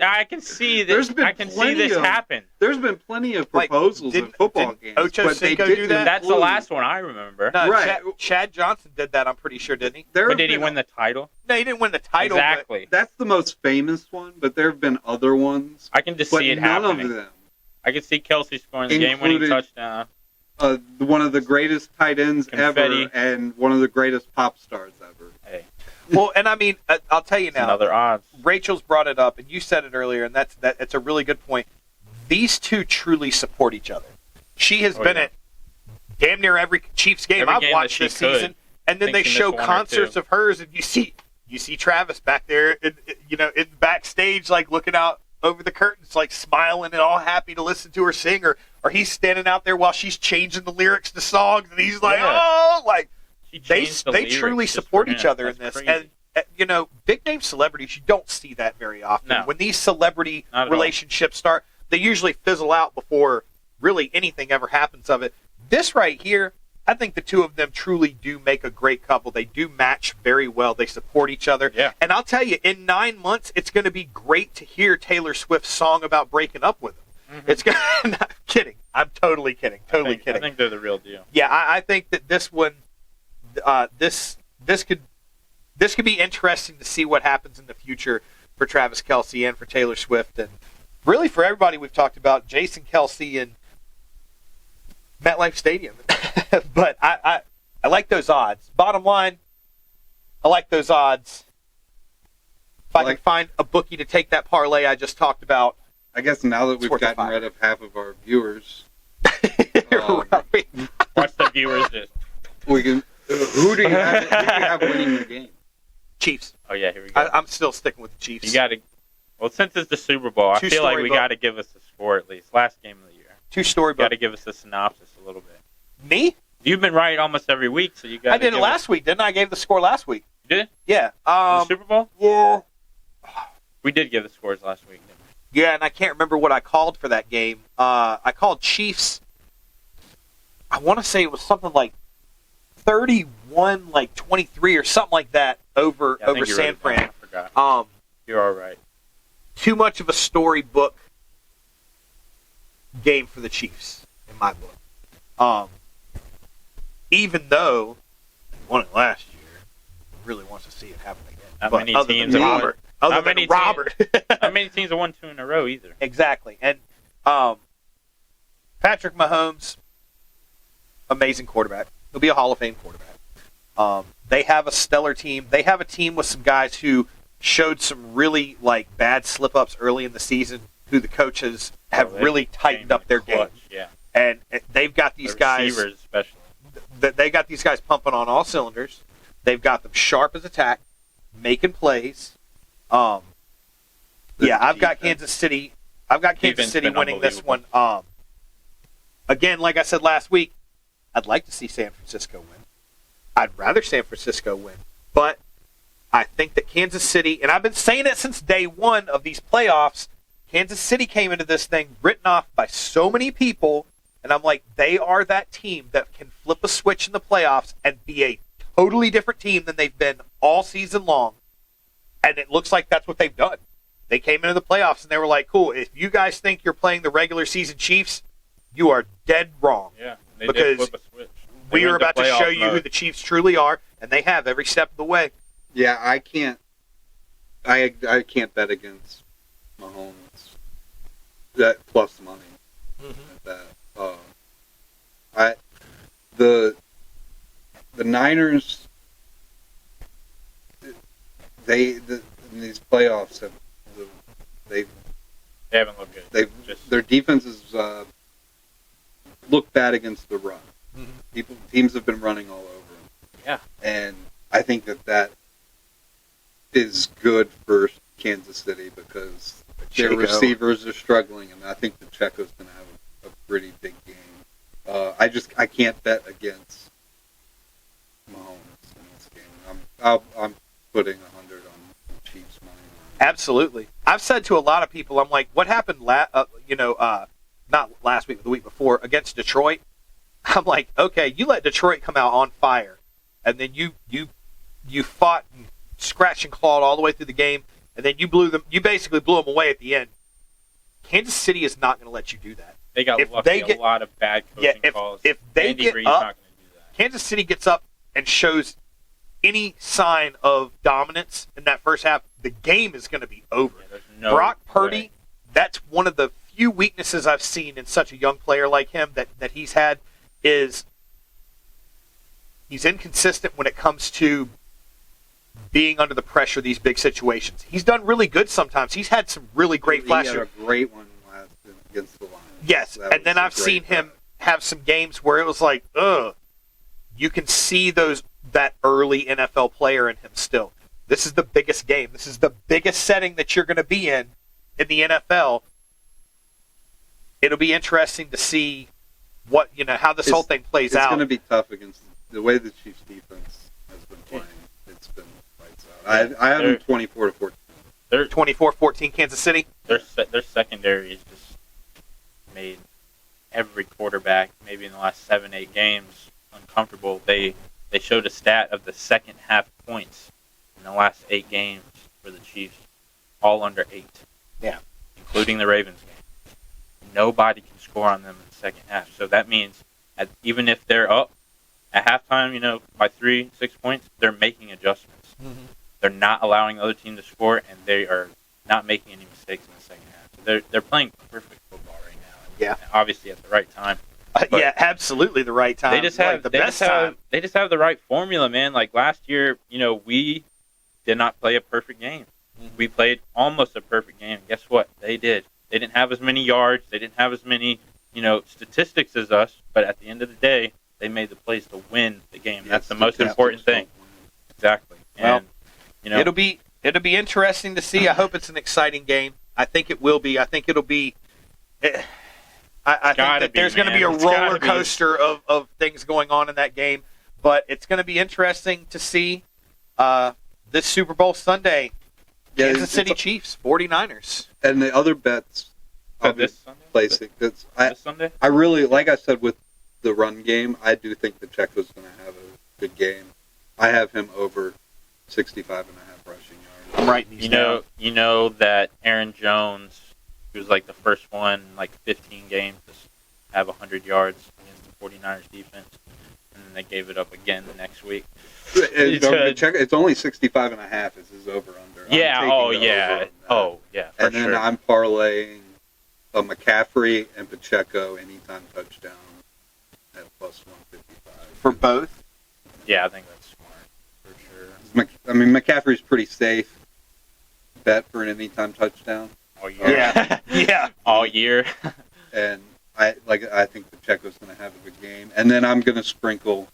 I can see this. I can see this happen. There's been plenty of proposals in football games. Ocho Cinco do that? That's the last one I remember. No, right. Chad Johnson did that. I'm pretty sure, didn't he? But did he win the title? No, he didn't win the title. Exactly. That's the most famous one, but there have been other ones. I can just see it happening. None of them. I can see Kelce scoring the game-winning touchdown. One of the greatest tight ends ever, and one of the greatest pop stars ever. Hey. Well, and I mean, I'll tell you now. Another odds. Rachel's brought it up, and you said it earlier, and that's a really good point. These two truly support each other. She has been at damn near every Chiefs game I've watched this season, and then they show concerts of hers, and you see Travis back there, in backstage, like looking out over the curtains, like smiling and all happy to listen to her sing, or he's standing out there while she's changing the lyrics to songs, and he's like, they truly support each other in this. Crazy. And big name celebrities, you don't see that very often. No. When these celebrity relationships start, they usually fizzle out before really anything ever happens of it. This right here, I think the two of them truly do make a great couple. They do match very well. They support each other. Yeah. And I'll tell you, in 9 months, it's going to be great to hear Taylor Swift's song about breaking up with him. Mm-hmm. It's going to... Not kidding. I'm totally kidding. Totally kidding. I think they're the real deal. Yeah, I think that this one, this could be interesting to see what happens in the future for Travis Kelce and for Taylor Swift, and really for everybody we've talked about, Jason Kelce and MetLife Stadium. But I like those odds. Bottom line, I like those odds. If I can find a bookie to take that parlay I just talked about. I guess now that we've gotten rid of half of our viewers, right. Watch the viewers just. We can. Who do you have winning the game? Chiefs. Oh yeah, here we go. I'm still sticking with the Chiefs. You got to. Well, since it's the Super Bowl, I feel like we got to give us a score at least. Last game of the year. Two-story book. You got to give us a synopsis a little bit. Me? You've been right almost every week, so you got. I did it last week, didn't I? I gave the score last week. You did? Yeah. The Super Bowl? Yeah. We did give the scores last week, didn't we? Yeah, and I can't remember what I called for that game. I called Chiefs. I want to say it was something like 31, like 23 or something like that over San Fran. I forgot. You're all right. Too much of a storybook game for the Chiefs in my book. Even though they won it last year, really wants to see it happen again. Not many teams have Not many teams have won 2 in a row either. Exactly. And Patrick Mahomes, amazing quarterback. He'll be a Hall of Fame quarterback. They have a stellar team. They have a team with some guys who showed some really bad slip-ups early in the season, who the coaches have really tightened up their game. Yeah. And they've got these guys, receivers especially. They got these guys pumping on all cylinders. They've got them sharp as attack, making plays. I've got Kansas City. I've got Kansas City winning this one. Again, like I said last week, I'd like to see San Francisco win. I'd rather San Francisco win. But I think that Kansas City, and I've been saying it since day one of these playoffs, Kansas City came into this thing written off by so many people, and I'm like, they are that team that can flip a switch in the playoffs and be a totally different team than they've been all season long. And it looks like that's what they've done. They came into the playoffs and they were like, cool, if you guys think you're playing the regular season Chiefs, you are dead wrong. Yeah, they did flip a switch. We are about to show you who the Chiefs truly are, and they have every step of the way. Yeah, I can't bet against Mahomes. That plus money. At that. The Niners, in these playoffs they haven't looked good. Their defenses look bad against the run. Teams have been running all over them. Yeah, and I think that is good for Kansas City because their receivers are struggling, and I think Pacheco's going to have a pretty big game. I can't bet against Mahomes in this game. I'm putting 100 on the Chiefs money line. Absolutely. I've said to a lot of people, I'm like, what happened? Not last week, but the week before against Detroit. I'm like, okay, you let Detroit come out on fire, and then you fought and scratched and clawed all the way through the game, and then you basically blew them away at the end. Kansas City is not going to let you do that. They got a lot of bad coaching calls. If they Andy get Reid's up, not gonna do that. Kansas City gets up and shows any sign of dominance in that first half, the game is going to be over. Yeah, Brock Purdy, that's one of the few weaknesses I've seen in such a young player like him that he's had is he's inconsistent when it comes to being under the pressure of these big situations. He's done really good sometimes. He's had some really great flashes. He had a great one last against the Lions. Yes, and then I've seen him have some games where it was like, you can see that early NFL player in him still. This is the biggest game. This is the biggest setting that you're going to be in the NFL. It'll be interesting to see how this whole thing plays out. It's going to be tough against the way the Chiefs defense has been playing. It's been lights out. I have them 24-14. They're 24-14 Kansas City. Their secondary is just made every quarterback, maybe in the last 7-8 games, uncomfortable. They showed a stat of the second half points in the last 8 games for the Chiefs, all under 8. Yeah, including the Ravens game. Nobody can score on them in the second half. So that means even if they're up at halftime, by 3-6 points, they're making adjustments. Mm-hmm. They're not allowing the other team to score, and they are not making any mistakes in the second half. So they're playing perfect football right now. Yeah, obviously at the right time. Yeah, absolutely the right time. They just have the best time. They just have the right formula, man. Like last year, we did not play a perfect game. Mm-hmm. We played almost a perfect game. Guess what? They did. They didn't have as many yards. They didn't have as many, statistics as us. But at the end of the day, they made the plays to win the game. Yeah, that's the most important thing. Exactly. And, well, it'll be interesting to see. I hope it's an exciting game. I think it will be. I think it'll be. I think that there's going to be a roller coaster of things going on in that game. But it's going to be interesting to see this Super Bowl Sunday. Yeah, Kansas City Chiefs, 49ers. And the other bets this Sunday? Placing. This Sunday? I really, like I said with the run game, I do think Pacheco's going to have a good game. I have him over 65.5 rushing yards. I'm writing these down. You know that Aaron Jones, who was like the first one in like 15 games to have 100 yards against the 49ers defense, and then they gave it up again the next week. It's only 65.5 is his over-under. Yeah, for and then sure. I'm parlaying a McCaffrey and Pacheco anytime touchdown at plus 155. For both? Yeah, I think that's smart, for sure. McCaffrey's pretty safe bet for an anytime touchdown. All year. Yeah. Yeah. All year. And I think Pacheco's going to have a good game. And then I'm going to sprinkle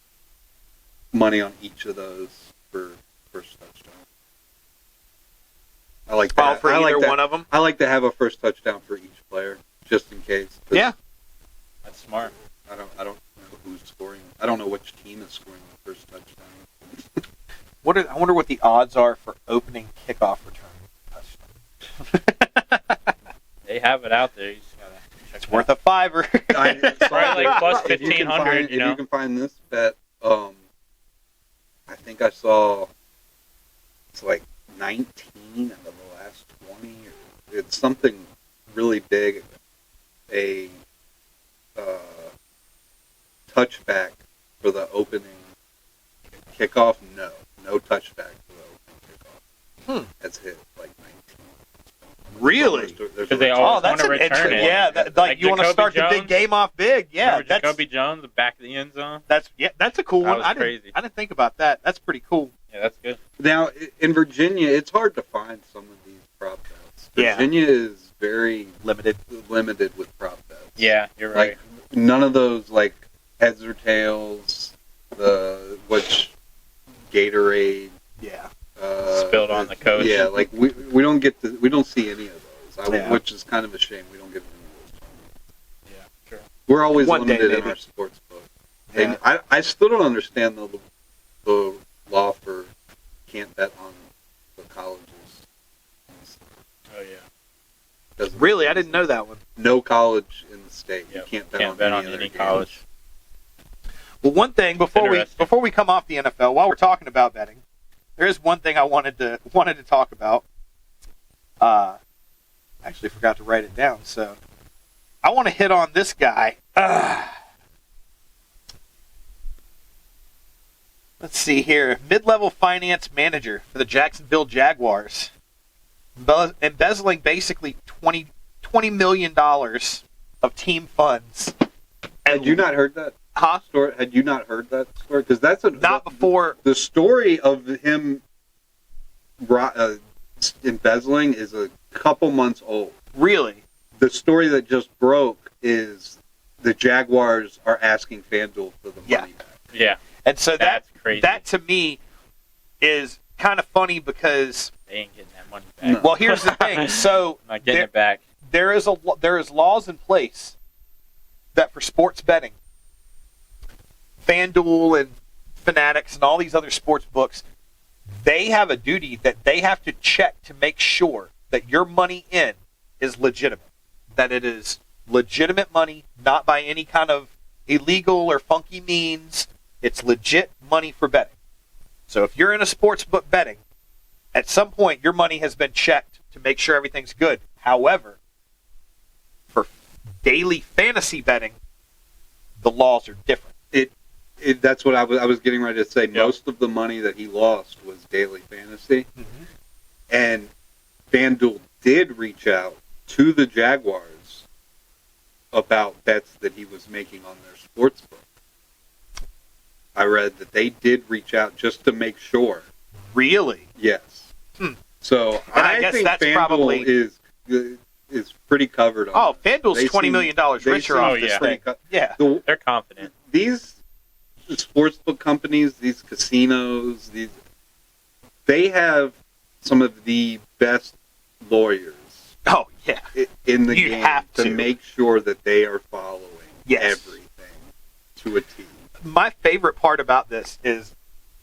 money on each of those for first touchdown. I like that. For either one of them? I like to have a first touchdown for each player, just in case. Yeah. That's smart. I don't know who's scoring. I don't know which team is scoring the first touchdown. I wonder what the odds are for opening kickoff return touchdown. They have it out there. You just gotta check It's worth a $5. Probably like plus 1,500. If you can find this bet, I think I saw it's like 19 out of the last 20. It's something really big. A touchback for the opening kickoff. No touchback for the opening kickoff. That's hit like 19. Really? Because they always want to return it. Yeah, you want to start the big game off big. Yeah, remember Jacoby Jones, the back of the end zone. That's a cool one. Crazy. I didn't think about that. That's pretty cool. Yeah, that's good. Now in Virginia, it's hard to find some of these prop bets. Virginia is very limited with prop bets. Yeah, you're right. Like none of those like heads or tails, which Gatorade. Yeah. Spilled on the coach. Yeah, like we don't see any of those, which is kind of a shame. We don't get any of those. Yeah, sure. We're always limited in our sports book. Yeah. And I still don't understand the law for can't bet on the colleges. Oh yeah. Really, I didn't know that one. No college in the state. Yep. You can't bet on any college. Well, one thing before we come off the NFL, while we're talking about betting, there is one thing I wanted to talk about. I actually forgot to write it down, so I want to hit on this guy. Let's see here. Mid-level finance manager for the Jacksonville Jaguars. Embezzling basically $20 million of team funds. Had you not heard that? Story? Had you not heard that story? Because that's not before the story of him embezzling is a couple months old. Really? The story that just broke is the Jaguars are asking FanDuel for the money back. Yeah, and so that's crazy. That to me is kind of funny because they ain't getting that money back. Well, here's the thing. So not getting it back. There is laws in place that for sports betting, FanDuel and Fanatics and all these other sports books, they have a duty that they have to check to make sure that your money in is legitimate, that it is legitimate money, not by any kind of illegal or funky means. It's legit money for betting. So if you're in a sports book betting, at some point your money has been checked to make sure everything's good. However, for daily fantasy betting, the laws are different. That's what I was getting ready to say. Yep. Most of the money that he lost was daily fantasy. Mm-hmm. And FanDuel did reach out to the Jaguars about bets that he was making on their sports book. I read that they did reach out just to make sure. Really? Yes. So I guess think that's FanDuel probably is pretty covered on this. FanDuel's $20 million richer off this thing. They're confident. These sportsbook companies, these casinos, they have some of the best lawyers. Oh yeah, in the game to make sure that they are following everything to a T. My favorite part about this is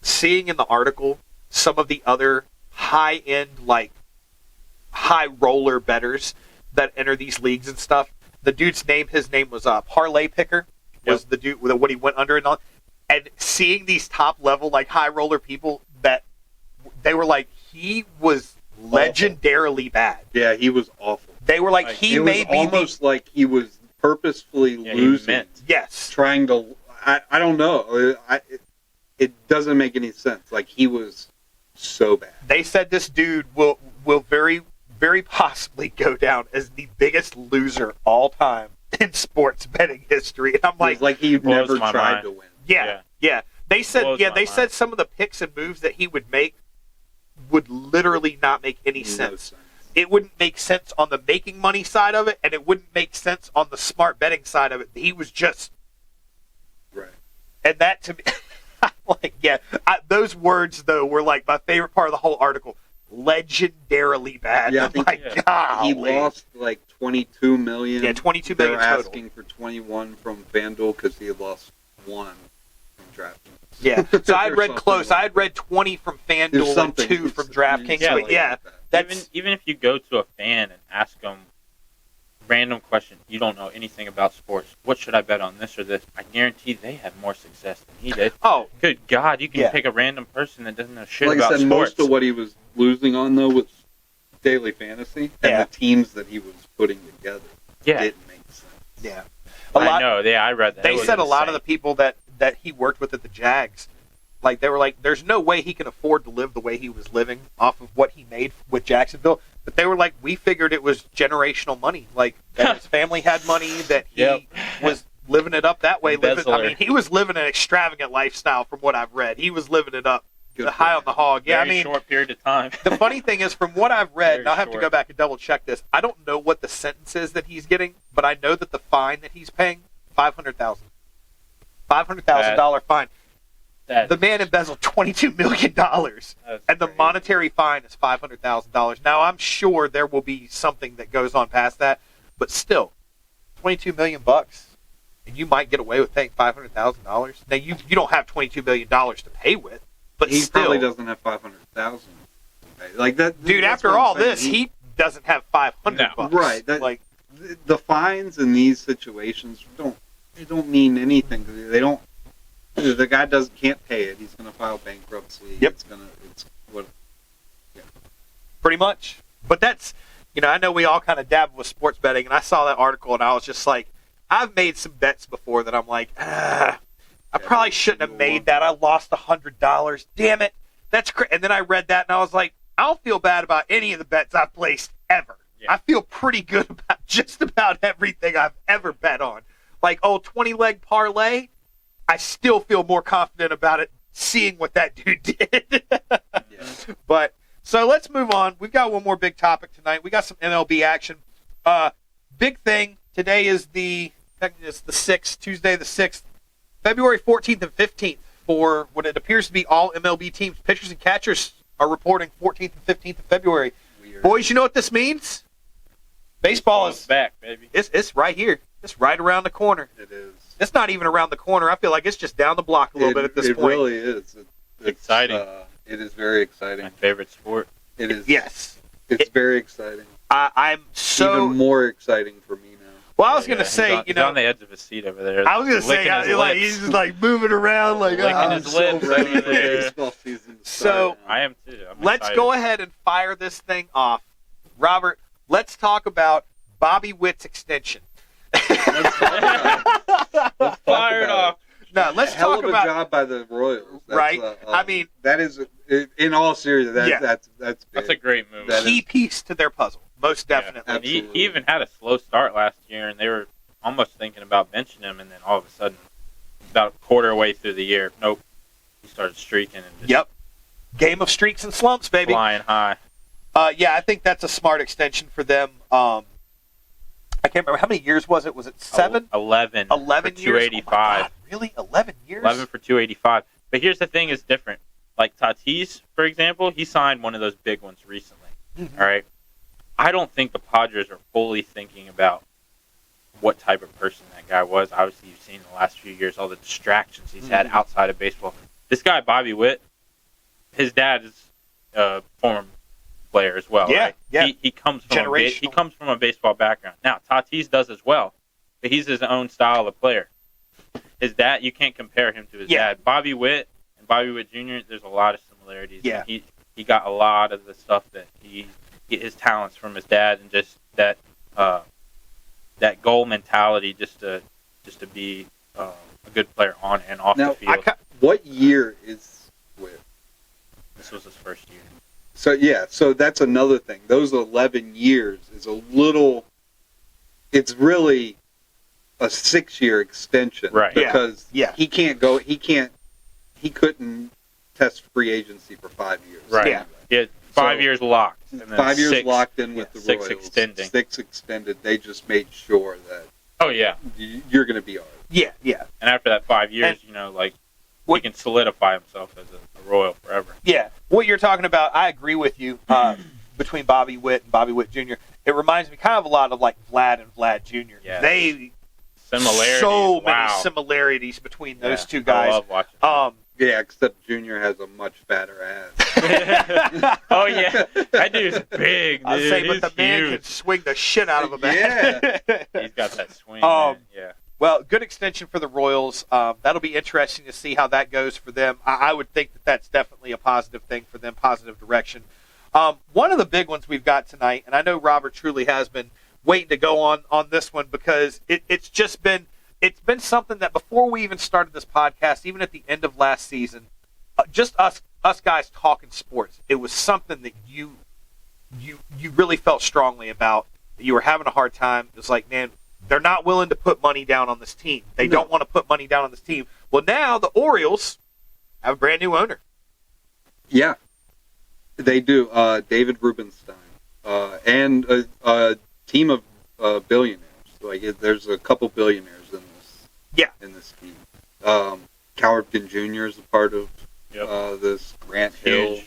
seeing in the article some of the other high-end, like high roller bettors that enter these leagues and stuff. The dude's name, his name was Parlay Picker, was the dude with what he went under and all. And seeing these top level, like high roller people that they were like, he was legendarily bad. Yeah, he was awful. They were like, he may be almost like he was purposefully losing. Yes. Trying to, I don't know. It doesn't make any sense. Like, he was so bad. They said this dude will very, very possibly go down as the biggest loser all time in sports betting history. And I'm like he never tried to win. Yeah. They said some of the picks and moves that he would make would literally not make any sense. It wouldn't make sense on the making money side of it, and it wouldn't make sense on the smart betting side of it. He was just right. And that to me, those words though were like my favorite part of the whole article. Legendarily bad. Yeah, he lost like $22 million. Yeah, $22 million total. They're asking for 21 from FanDuel because he had lost 1 from DraftKings. Yeah, so I had read close. I had read 20 from FanDuel and 2 from DraftKings. But even if you go to a fan and ask them random question, you don't know anything about sports. What should I bet on this or this? I guarantee they have more success than he did. Oh, good God! You can pick a random person that doesn't know shit about sports. Like I said, sports. most of what he was losing on though was daily fantasy and the teams that he was putting together. Yeah, didn't make sense. Yeah, I know. Yeah, I read that. They said a lot of the people that he worked with at the Jags, like they were like, there's no way he can afford to live the way he was living off of what he made with Jacksonville. But they were like, we figured it was generational money. Like, that his family had money, that he was living it up that way. He was living an extravagant lifestyle from what I've read. He was living it up. High on the hog. Yeah, Very short period of time. The funny thing is, from what I've read, Very and I'll have to short. go back and double check this. I don't know what the sentence is that he's getting, but I know that the fine that he's paying, $500,000 fine. The man embezzled $22 million, and the monetary fine is $500,000. Now, I'm sure there will be something that goes on past that, but still, $22 million, and you might get away with paying $500,000. Now, you don't have $22 million to pay with. But he still, probably doesn't have 500,000. Like that, dude. After all this, he doesn't have $500. Right. Like the fines in these situations don't mean anything. They don't. The guy can't pay it. He's going to file bankruptcy. Yep. Pretty much. But that's, I know we all kind of dabble with sports betting, and I saw that article, and I was just like, I've made some bets before that I'm like, I probably shouldn't have made that. I lost $100. Damn it. That's crazy. And then I read that, and I was like, I don't feel bad about any of the bets I've placed ever. Yeah. I feel pretty good about just about everything I've ever bet on. Like, 20-leg parlay, I still feel more confident about it seeing what that dude did. But, so let's move on. We've got one more big topic tonight. We got some MLB action. Big thing. Today is the 6th, Tuesday the 6th. February 14th and 15th for what it appears to be all MLB teams. Pitchers and catchers are reporting 14th and 15th of February. Weird. Boys, you know what this means? Baseball is back, baby. It's right here. It's right around the corner. It is. It's not even around the corner. I feel like it's just down the block a little bit at this point. It really is. It's exciting. It is very exciting. My favorite sport. It is. Yes. It's very exciting. I'm so... Even more exciting for me now. Well, I was going to say, he's on the edge of his seat over there. I was going to say, he's just like moving around, like licking his lips over there. Baseball season. So I am too. Let's go ahead and fire this thing off. Robert, let's talk about Bobby Witt's extension. Let's fire it off. No, let's talk about a job by the Royals, right? I mean, that is in all seriousness. That's big. That's a great move. Key piece to their puzzle, most definitely. Yeah, he even had a slow start last year, and they were almost thinking about benching him, and then all of a sudden, about a quarter way through the year, nope, he started streaking and just game of streaks and slumps, baby, flying high. Yeah, I think that's a smart extension for them. I can't remember how many years was it. Was it 7? 11. 11 for years. 285. Oh my God, really? 11 years? 11 for 285. But here's the thing: is different. Like Tatis, for example, he signed one of those big ones recently. Mm-hmm. All right. I don't think the Padres are fully thinking about what type of person that guy was. Obviously, you've seen in the last few years all the distractions he's had outside of baseball. This guy, Bobby Witt, his dad is a former player as well. Yeah, right? yeah. He comes from a baseball background. Now, Tatis does as well, but he's his own style of player. His dad, you can't compare him to his dad. Bobby Witt and Bobby Witt Jr., there's a lot of similarities. Yeah. He got a lot of the stuff that his talents from his dad, and just that goal mentality, just to be a good player on and off the field. What year is Witt? This was his first year. So that's another thing. Those 11 years is a little. It's really a 6-year extension, right? Because he can't go. He couldn't test free agency for 5 years, right? Yeah. He had 5 years locked. And then 5 years locked in with the Royals. 6 extending. 6 extended. They just made sure that. Oh yeah. You're going to be all right. Yeah. And after that 5 years, he can solidify himself as a Royal forever. Yeah. What you're talking about, I agree with you. Between Bobby Witt and Bobby Witt Jr., it reminds me kind of a lot of like Vlad and Vlad Jr. Yes. Similarities. So many similarities between those two guys. I love watching that. Yeah, except Junior has a much fatter ass. Oh yeah, that dude's big. I say, but the man can swing the shit out of a man. Yeah, he's got that swing. Man. Yeah. Well, good extension for the Royals. That'll be interesting to see how that goes for them. I would think that that's definitely a positive thing for them, positive direction. One of the big ones we've got tonight, and I know Robert truly has been waiting to go on this one because it's been something that before we even started this podcast, even at the end of last season, just us guys talking sports, it was something that you you really felt strongly about. You were having a hard time. It's like, man, they're not willing to put money down on this team. They don't want to put money down on this team. Well, now the Orioles have a brand new owner. Yeah, they do. David Rubenstein and a team of billionaires. Like there's a couple billionaires in this. Yeah. In this team, Cowardkin Jr. is a part of this. Grant Hill.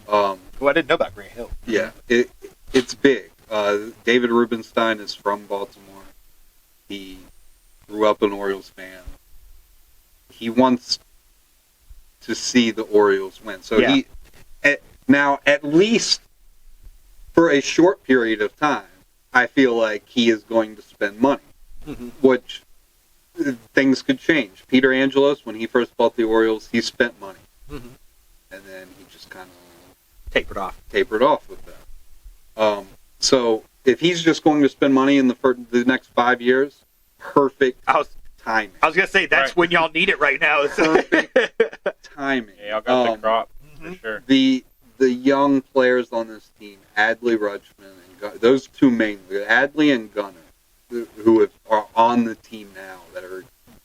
Well, I didn't know about Grant Hill. Yeah, it's big. David Rubenstein is from Baltimore. He grew up an Orioles fan. He wants to see the Orioles win. So now, at least for a short period of time, I feel like he is going to spend money, which things could change. Peter Angelos, when he first bought the Orioles, he spent money. And then he just kind of tapered off with that. So if he's just going to spend money in the next 5 years, perfect timing. I was going to say, that's when y'all need it right now. Perfect timing. Yeah, y'all got the crop, for sure. The young players on this team, Adley Rutschman, and those two mainly, Adley and Gunnar, who are on the team now,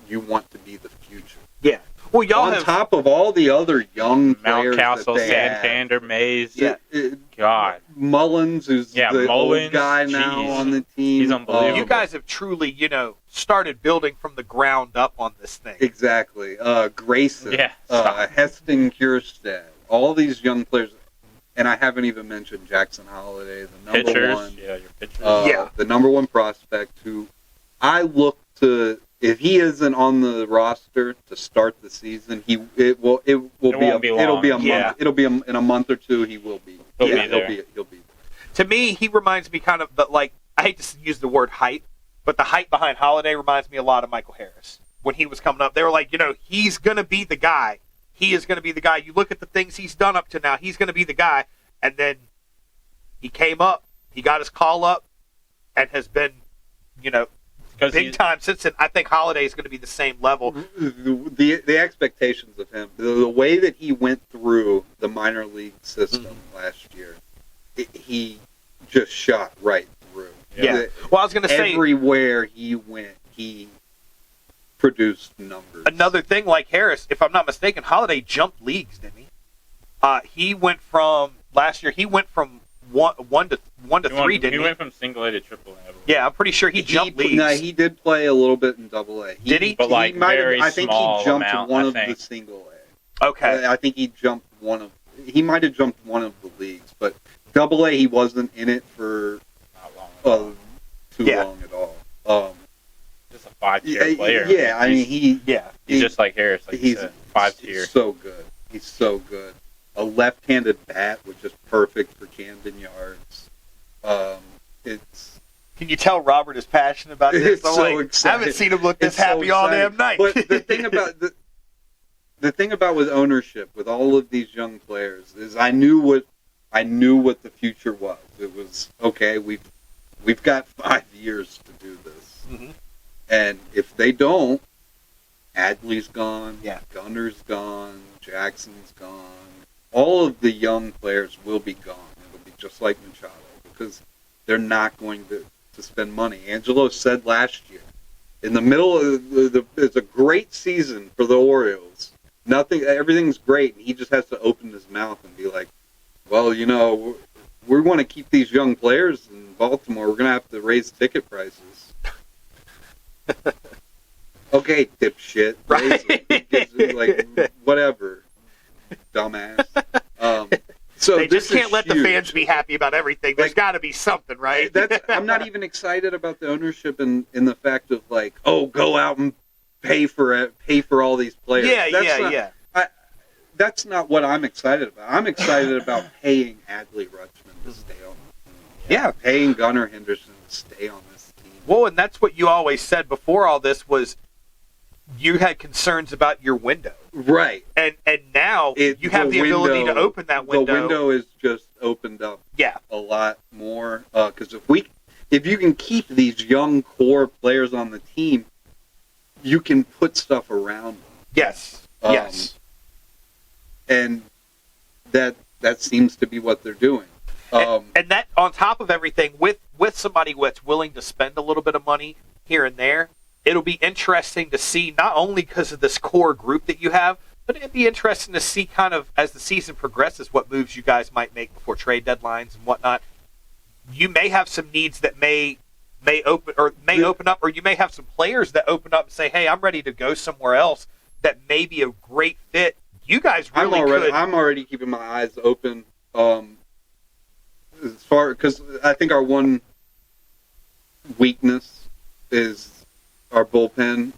you want to be the future. Yeah. Well, y'all on top of all the other young players Mountcastle, that they Santander, Mays. Yeah. God. Mullins, who's the old guy now on the team. He's unbelievable. You guys have truly, started building from the ground up on this thing. Exactly. Grayson, Heston Kierstead, all these young players. And I haven't even mentioned Jackson Holliday, the number one. Yeah, your pitchers. The number one prospect who I look to. If he isn't on the roster to start the season, it'll be in a month or two. He will be. He'll be. To me, he reminds me kind of, but like, I hate to use the word hype, but the hype behind Holiday reminds me a lot of Michael Harris when he was coming up. They were like, he's going to be the guy. He is going to be the guy. You look at the things he's done up to now. He's going to be the guy. And then he came up. He got his call up, and has been, big time since then. I think Holiday is going to be the same level. The expectations of him, the way that he went through the minor league system last year, he just shot right through. Yeah. Well, I was going to say, everywhere he went, he produced numbers. Another thing, like Harris, if I'm not mistaken, Holiday jumped leagues, didn't he? He went from last year. He went from one to three, didn't he? He went from single A to triple A. Yeah, I'm pretty sure he jumped leagues. No, he did play a little bit in double A. Did he? But like I think he jumped one of the single A. Okay. I think he jumped he might have jumped one of the leagues, but double A he wasn't in it for too long at all. Just a 5-tier player. Yeah, I mean he's just like Harris, like you said, 5-tier. He's so good. He's so good. A left-handed bat, which is perfect for Camden Yards. Can you tell Robert is passionate about this? So excited. I haven't seen him look this happy all damn night. But the thing about the thing about with ownership, with all of these young players, is I knew what the future was. It was okay. We've got 5 years to do this, and if they don't, Adley's gone. Yeah, Gunner's gone. Jackson's gone. All of the young players will be gone. It'll be just like Machado because they're not going to spend money. Angelo said last year, in the middle of it's a great season for the Orioles. Everything's great, and he just has to open his mouth and be like, well, we want to keep these young players in Baltimore. We're going to have to raise ticket prices. Okay, dipshit. Right. Like, whatever. Dumbass. So they just can't let the fans be happy about everything. There's got to be something, right? I'm not even excited about the ownership in the fact of like, go out and pay for all these players. Yeah. That's not what I'm excited about. I'm excited about paying Adley Rutschman to stay on. Yeah, paying Gunnar Henderson to stay on this team. Well, and that's what you always said before all this was you had concerns about your window. Right. And now you have the ability to open that window. The window is just opened up a lot more. Because if you can keep these young core players on the team, you can put stuff around them. Yes. Yes. And that seems to be what they're doing. And that, on top of everything, with somebody that's willing to spend a little bit of money here and there, it'll be interesting to see, not only because of this core group that you have, but it'd be interesting to see kind of, as the season progresses, what moves you guys might make before trade deadlines and whatnot. You may have some needs that may open up, or you may have some players that open up and say, hey, I'm ready to go somewhere else that may be a great fit. You guys really could. I'm already keeping my eyes open. As far, because I think our one weakness is our bullpen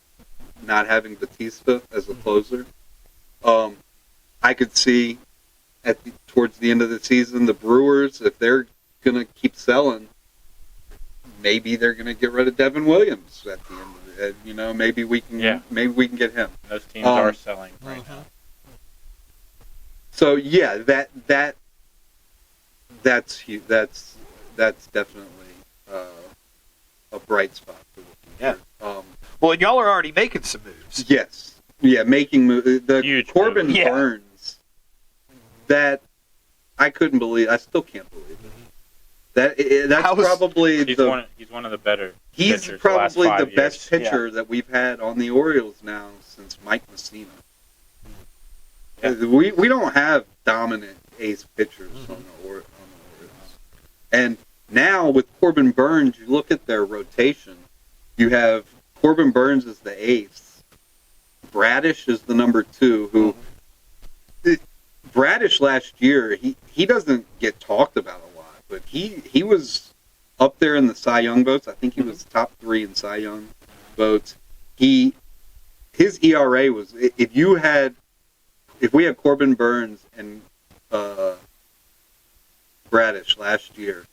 not having Batista as a closer. I could see towards the end of the season, the Brewers, if they're going to keep selling, maybe they're going to get rid of Devin Williams at the end of it. You know, maybe we can get him. Those teams are selling right now. So yeah, that's huge. That's definitely a bright spot for the future. Yeah. Well, and y'all are already making some moves. Yes. Yeah, making moves. The Huge Corbin move. Burns, that I couldn't believe. I still can't believe it. That's probably he's one of the better. He's pitchers probably the the best pitcher that we've had on the Orioles now since Mike Messina. Yeah. We don't have dominant ace pitchers on the Orioles. And now with Corbin Burns, you look at their rotation. You have Corbin Burns as the ace. Bradish is the number 2. Who Bradish last year, he doesn't get talked about a lot, but he was up there in the Cy Young votes. I think he was top 3 in Cy Young votes. His ERA was, if we had Corbin Burns and Bradish last year,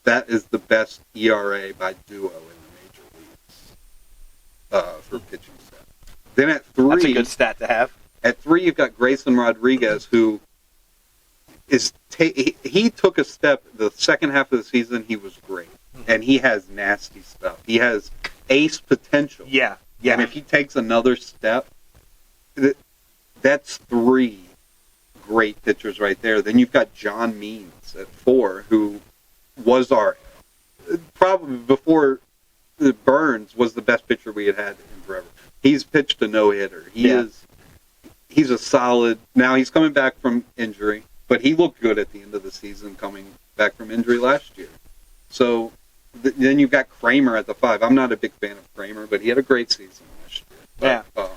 that is the best ERA by duo in the major leagues for pitching staff. Then at 3, that's a good stat to have. At 3, you've got Grayson Rodriguez, who is he took a step. The second half of the season, he was great, and he has nasty stuff. He has ace potential. Yeah. And if he takes another step, that's 3 great pitchers right there. Then you've got John Means at 4, who was probably before Burns was the best pitcher we had in forever. He's pitched a no-hitter. He's a solid. Now he's coming back from injury, but he looked good at the end of the season coming back from injury last year. So then you've got Kramer at the 5. I'm not a big fan of Kramer, but he had a great season last year. But,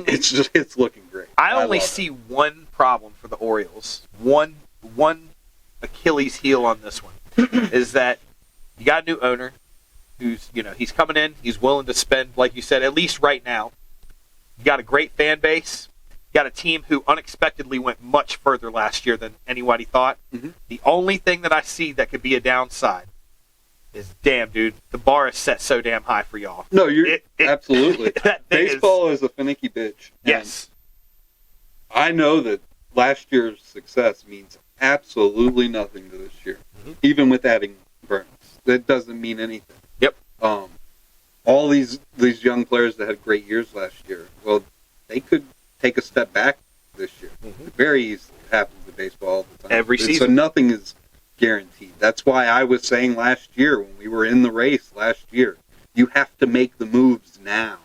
it's looking great. I only see one problem for the Orioles. One Achilles heel on this one is that you got a new owner who's, he's coming in, he's willing to spend, like you said, at least right now. You got a great fan base. You got a team who unexpectedly went much further last year than anybody thought. Mm-hmm. The only thing that I see that could be a downside is, damn, dude, the bar is set so damn high for y'all. No, you're absolutely. Baseball is a finicky bitch. Yes. I know that last year's success means absolutely nothing to this year, even with adding Burns. That doesn't mean anything. Yep. All these young players that had great years last year, well, they could take a step back this year. Mm-hmm. It very easily happens in baseball all the time. Every season. So nothing is guaranteed. That's why I was saying last year when we were in the race last year, you have to make the moves now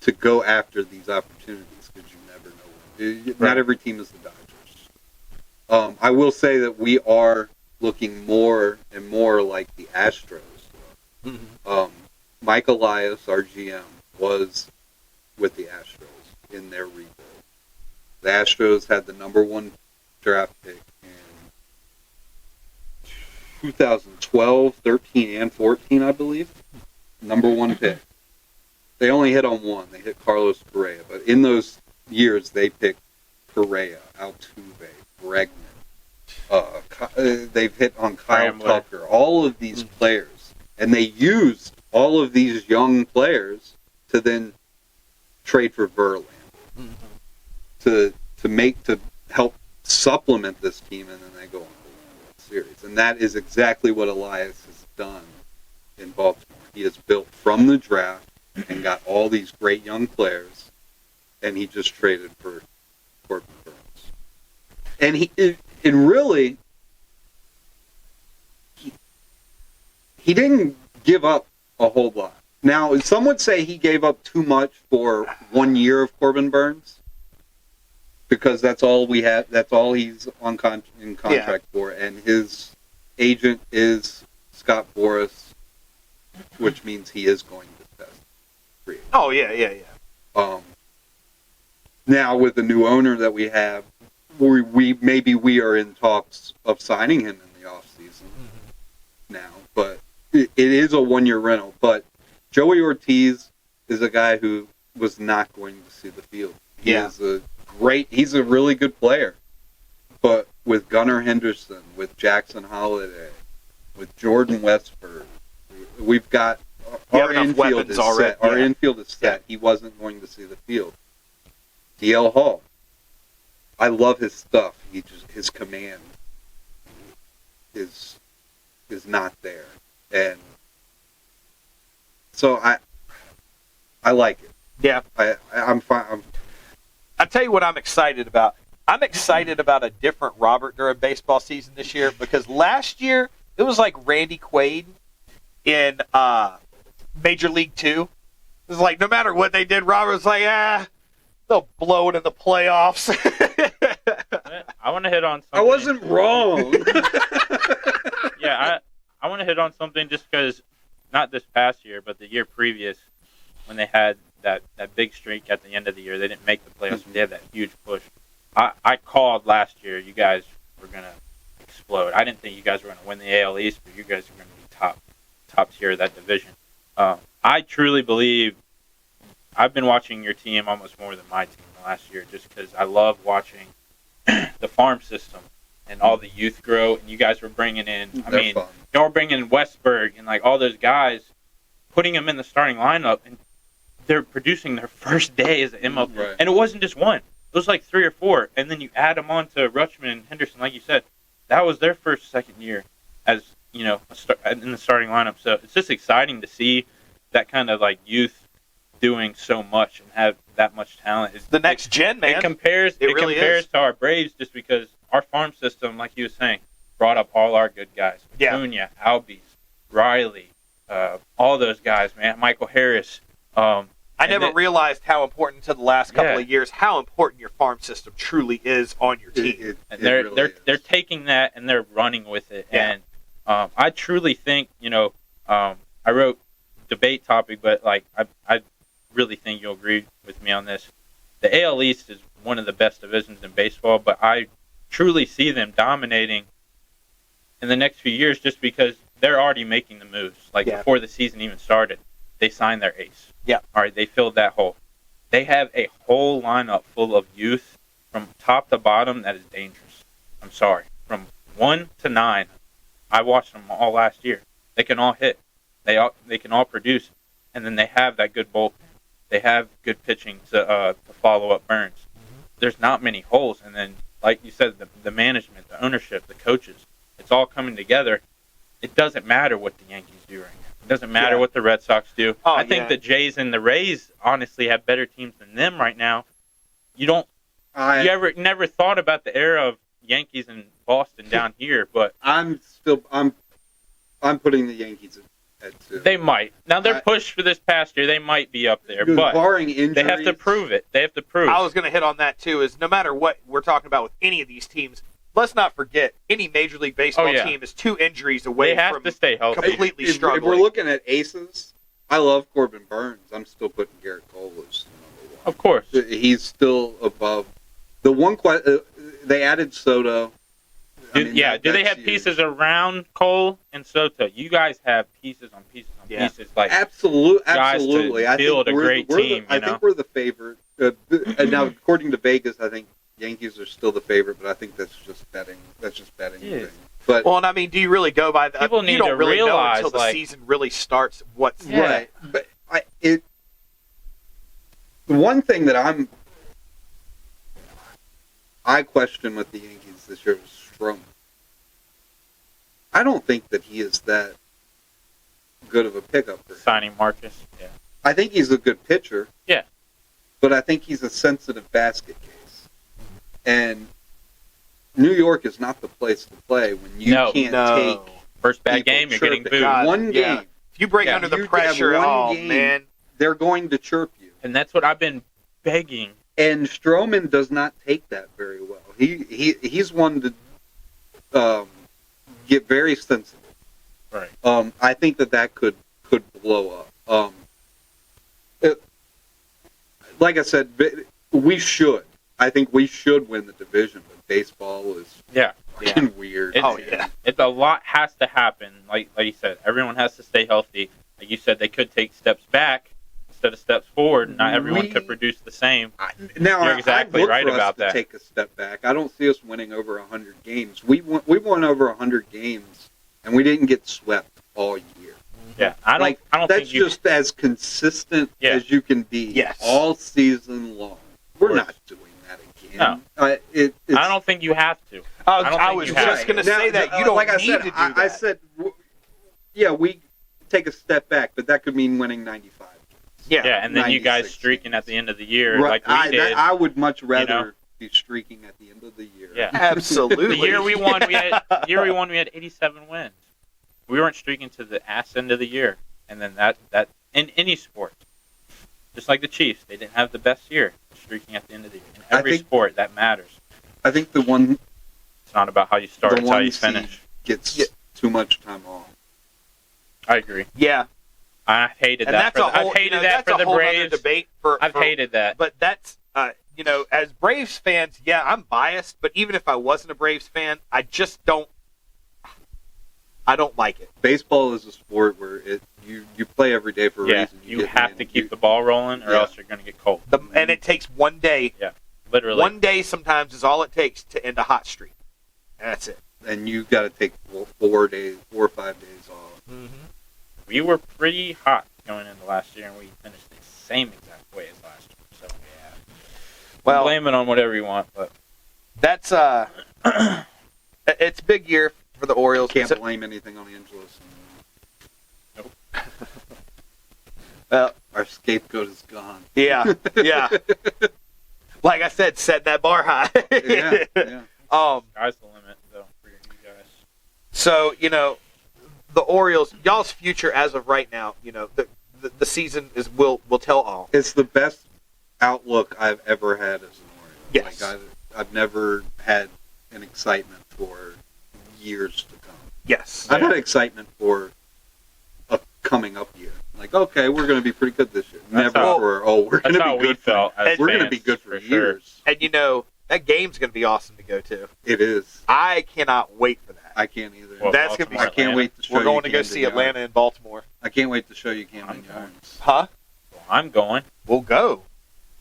to go after these opportunities because you never know. Right. Not every team is the Dodgers. I will say that we are looking more and more like the Astros. Mm-hmm. Mike Elias, our GM, was with the Astros in their rebuild. The Astros had the number 1 draft pick in 2012, 13, and 14, I believe. Number 1 pick. They only hit on 1. They hit Carlos Correa. But in those years, they picked Correa, Altuve, Bregman. They've hit on Kyle Tucker. All of these players. And they used all of these young players to then trade for Verlander. Mm-hmm. To help supplement this team, and then they go on to win the World Series. And that is exactly what Elias has done in Baltimore. He has built from the draft and got all these great young players, and he just traded for Corbin Burns. And And really, he didn't give up a whole lot. Now, some would say he gave up too much for 1 year of Corbin Burns, because that's all we have. That's all he's in contract for, and his agent is Scott Boras, which means he is going to test free. Oh yeah. Now with the new owner that we have, we are in talks of signing him in the off season now, but it is a 1 year rental. But Joey Ortiz is a guy who was not going to see the field. He's a really good player. But with Gunnar Henderson, with Jackson Holiday, with Jordan Westford, we've got our infield is set. Our infield is set. He wasn't going to see the field. DL Hall, I love his stuff. His command is not there, and so I like it. Yeah, I'm fine. I'll tell you what I'm excited about. I'm excited about a different Robert during baseball season this year, because last year it was like Randy Quaid in Major League 2. It was like no matter what they did, Robert was like, they'll blow it in the playoffs. I want to hit on something. I wasn't wrong. Yeah, I want to hit on something just because, not this past year, but the year previous, when they had that big streak at the end of the year, they didn't make the playoffs, but they had that huge push. I called last year you guys were going to explode. I didn't think you guys were going to win the AL East, but you guys were going to be top tier of that division. I truly believe I've been watching your team almost more than my team the last year, just because I love watching the farm system and all the youth grow. And you guys were bringing in, y'all were bringing in Westberg and like all those guys, putting them in the starting lineup, and they're producing their first day as an MLB. Right. And it wasn't just one. It was like 3 or 4. And then you add them on to Rutschman and Henderson, like you said. That was their second year as, in the starting lineup. So it's just exciting to see that kind of like youth doing so much and have that much talent. The next gen, man. It compares to our Braves, just because our farm system, like you were saying, brought up all our good guys. Acuna, Albies, Riley, all those guys, man. Michael Harris. I never realized how important to the last couple of years, how important your farm system truly is on your team. They're taking that and they're running with it. Yeah. And I truly think, I wrote debate topic, but like I really think you'll agree with me on this. The AL East is one of the best divisions in baseball, but I truly see them dominating in the next few years, just because they're already making the moves. Like before the season even started, they signed their ace. Yeah. All right, they filled that hole. They have a whole lineup full of youth from top to bottom that is dangerous. I'm sorry. From 1 to 9, I watched them all last year. They can all hit. They can all produce. And then they have that good bullpen. They have good pitching to follow up Burns. Mm-hmm. There's not many holes. And then, like you said, the management, the ownership, the coaches, it's all coming together. It doesn't matter what the Yankees do right now. It doesn't matter what the Red Sox do. I think the Jays and the Rays honestly have better teams than them right now. You never thought about the era of Yankees and Boston down here, but I'm putting the Yankees at 2. They might. Now they're pushed for this past year. They might be up there, but barring injuries, they have to prove it. I was going to hit on that too. Is no matter what we're talking about with any of these teams, let's not forget, any Major League Baseball team is 2 injuries away from to stay healthy. Completely struggling. If we're looking at aces, I love Corbin Burns. I'm still putting Garrett Cole as number 1. Of course. He's still above. The one they added Soto. Do they have pieces around Cole and Soto? You guys have pieces on pieces on pieces. Like absolutely. I build a great team. I think we're the favorite. And now, according to Vegas, I think Yankees are still the favorite, but I think that's just betting. That's just betting. Yeah. But and I mean, do you really go by that? People need you don't to really realize know until the season really starts. What's right? But the one thing that I question with the Yankees this year was Stroman. I don't think that he is that good of a pickup for signing Marcus. Yeah, I think he's a good pitcher. Yeah, but I think he's a sensitive basket case, and New York is not the place to play when you can't take first bad people game. You're getting chirping. booed. One game. If you break under the pressure, man, they're going to chirp you. And that's what I've been begging. And Stroman does not take that very well. He's one to get very sensitive. Right. I think that could blow up. Like I said, we should. I think we should win the division, but baseball is freaking weird. It's a lot has to happen. Like you said, everyone has to stay healthy. Like you said, they could take steps back instead of steps forward. Not everyone could produce the same. You're exactly right about that. Take a step back. I don't see us winning over 100 games. We won over 100 games, and we didn't get swept all year. Yeah, I don't that's think just as consistent as you can be all season long. We're not doing that again. No. I don't think you have to. I was just going to say that you don't need to do that. I said, we take a step back, but that could mean winning 95 games. Yeah, and then you guys streaking at the end of the year like we did. I would much rather be streaking at the end of the year. Yeah, absolutely. The year we won, we had 87 wins. We weren't streaking to the ass end of the year, and then that in any sport, just like the Chiefs, they didn't have the best year streaking at the end of the year. In every sport, that matters. I think the one. It's not about how you start; it's how you finish. Gets too much time off. I agree. Yeah, I hated that. I've hated that for the Braves. Debate I've hated that. But that's as Braves fans, I'm biased. But even if I wasn't a Braves fan, I just don't. I don't like it. Baseball is a sport where you play every day for a reason. You have to keep the ball rolling, or else you're going to get cold. And it takes one day. Yeah, literally. One day sometimes is all it takes to end a hot streak. And that's it. And you've got to take 4 or 5 days off. Mm-hmm. We were pretty hot going into last year, and we finished the same exact way as last year. So, well, blame it on whatever you want, but that's it's a big year for the Orioles. Can't blame anything on Angelos. Nope. Well, our scapegoat is gone. Yeah. Like I said, set that bar high. Yeah. Sky's the limit, though, for you guys. So, the Orioles, y'all's future as of right now, the season will tell all. It's the best outlook I've ever had as an Oriole. Yes. Like I've never had an excitement for years to come. Yes. I've had excitement for a coming up year. Like, okay, we're going to be pretty good this year. We're going to be good we're going to be good for years. And that game's going to be awesome to go to. It is. I cannot wait for that. I can't either. Well, that's going to be. I can't wait to show you. We're going to go see Atlanta and Baltimore. I can't wait to show you Camden Yards. Huh? Well, I'm going. We'll go.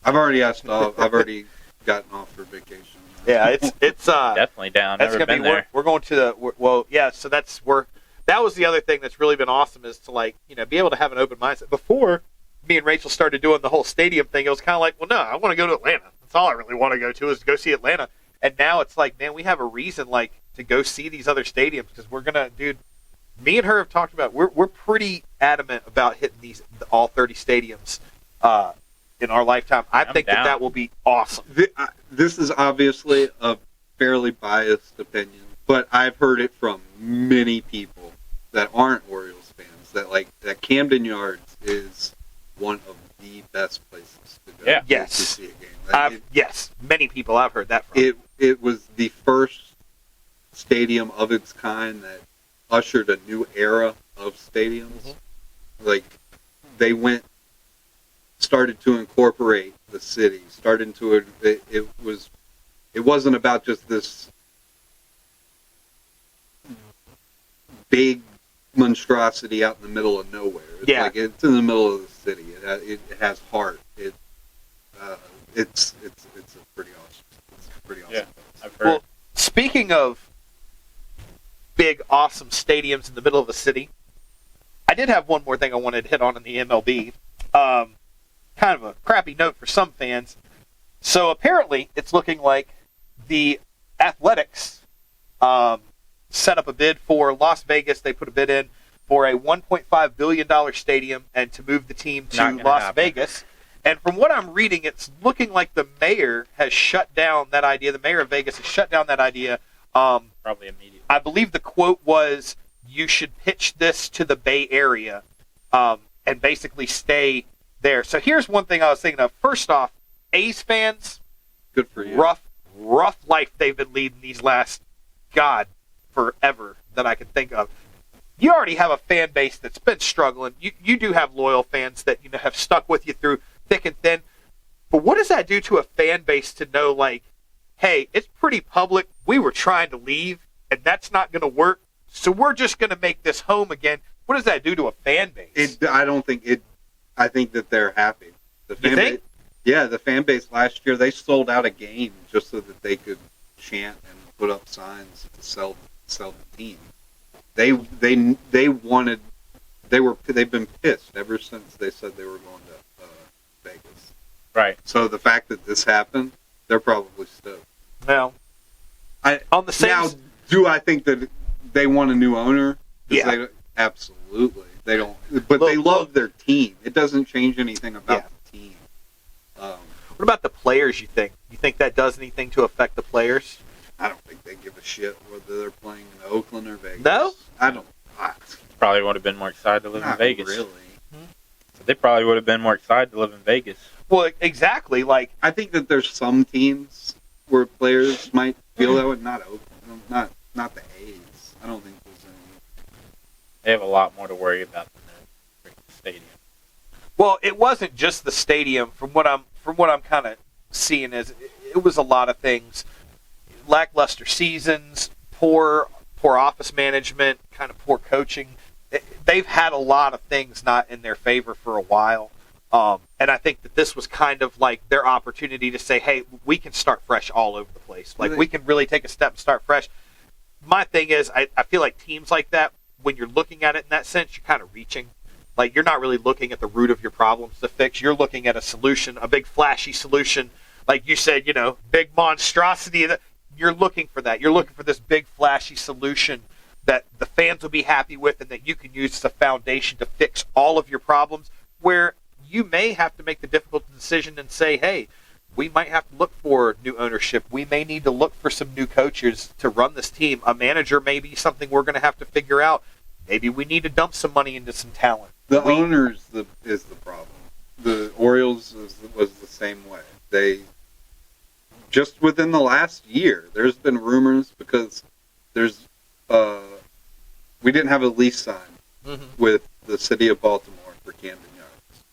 I've already asked off. I've already gotten off for vacation. Yeah, it's definitely down. That's Never gonna been be there. We're going to the so that's where that was the other thing that's really been awesome is to be able to have an open mindset. Before me and Rachel started doing the whole stadium thing, it was kind of like, well, no, I want to go to Atlanta. That's all I really want to go to is to go see Atlanta. And now it's like, man, we have a reason to go see these other stadiums because we're gonna, dude. Me and her have talked about we're pretty adamant about hitting all 30 stadiums in our lifetime. I think that will be awesome. This is obviously a fairly biased opinion, but I've heard it from many people that aren't Orioles fans that Camden Yards is one of the best places to go to see a game. Yes, many people I've heard that from. It was the first stadium of its kind that ushered a new era of stadiums. Mm-hmm. They started to incorporate the city. It wasn't about just this big monstrosity out in the middle of nowhere. It's in the middle of the city. It has heart. It's a pretty awesome. Yeah, I've heard. Well, speaking of big, awesome stadiums in the middle of the city, I did have one more thing I wanted to hit on in the MLB. Kind of a crappy note for some fans. So apparently, it's looking like the Athletics set up a bid for Las Vegas. They put a bid in for a $1.5 billion stadium and to move the team to Las Vegas. And from what I'm reading, it's looking like the mayor has shut down that idea. The mayor of Vegas has shut down that idea. Probably immediately. I believe the quote was, "You should pitch this to the Bay Area and basically stay there." So here's one thing I was thinking of. First off, A's fans, Good for you. rough life they've been leading these last, forever that I can think of. You already have a fan base that's been struggling. You do have loyal fans that have stuck with you through thick and thin. But what does that do to a fan base to know, like, hey, it's pretty public. We were trying to leave, and that's not going to work. So we're just going to make this home again. What does that do to a fan base? I think that they're happy. The fan You think? base, yeah, the fan base last year, they sold out a game just so that they could chant and put up signs to sell the team. They've been pissed ever since they said they were going to Vegas. Right. So the fact that this happened, they're probably stoked. Now, on the same... Now, do I think that they want a new owner? Yeah. Absolutely. They don't. But they love their team. It doesn't change anything about the team. What about the players, you think? You think that does anything to affect the players? I don't think they give a shit whether they're playing in Oakland or Vegas. No? I don't. Probably would have been more excited to live in Not Vegas. really. They probably would have been more excited to live in Vegas. Well, exactly. Like, I think that there's some teams where players might feel that way. Not Oakland. Not the A's. I don't think there's any. They have a lot more to worry about than the stadium. well, it wasn't just the stadium. From what I'm kind of seeing, is it was a lot of things: lackluster seasons, poor office management, kind of poor coaching. They've had a lot of things not in their favor for a while. And I think that this was kind of like their opportunity to say, hey, we can start fresh all over the place. Like, we can really take a step and start fresh. My thing is, I feel like teams like that, when you're looking at it in that sense, you're kind of reaching. Like, you're not really looking at the root of your problems to fix. You're looking at a solution, a big flashy solution. Like you said, big monstrosity. You're looking for that. You're looking for this big flashy solution that the fans will be happy with and that you can use as a foundation to fix all of your problems, where you may have to make the difficult decision and say, hey, we might have to look for new ownership. We may need to look for some new coaches to run this team. A manager may be something we're going to have to figure out. Maybe we need to dump some money into some talent. The owners is the problem. The Orioles was the same way. They just within the last year, there's been rumors because we didn't have a lease signed with the city of Baltimore for Camden Yards.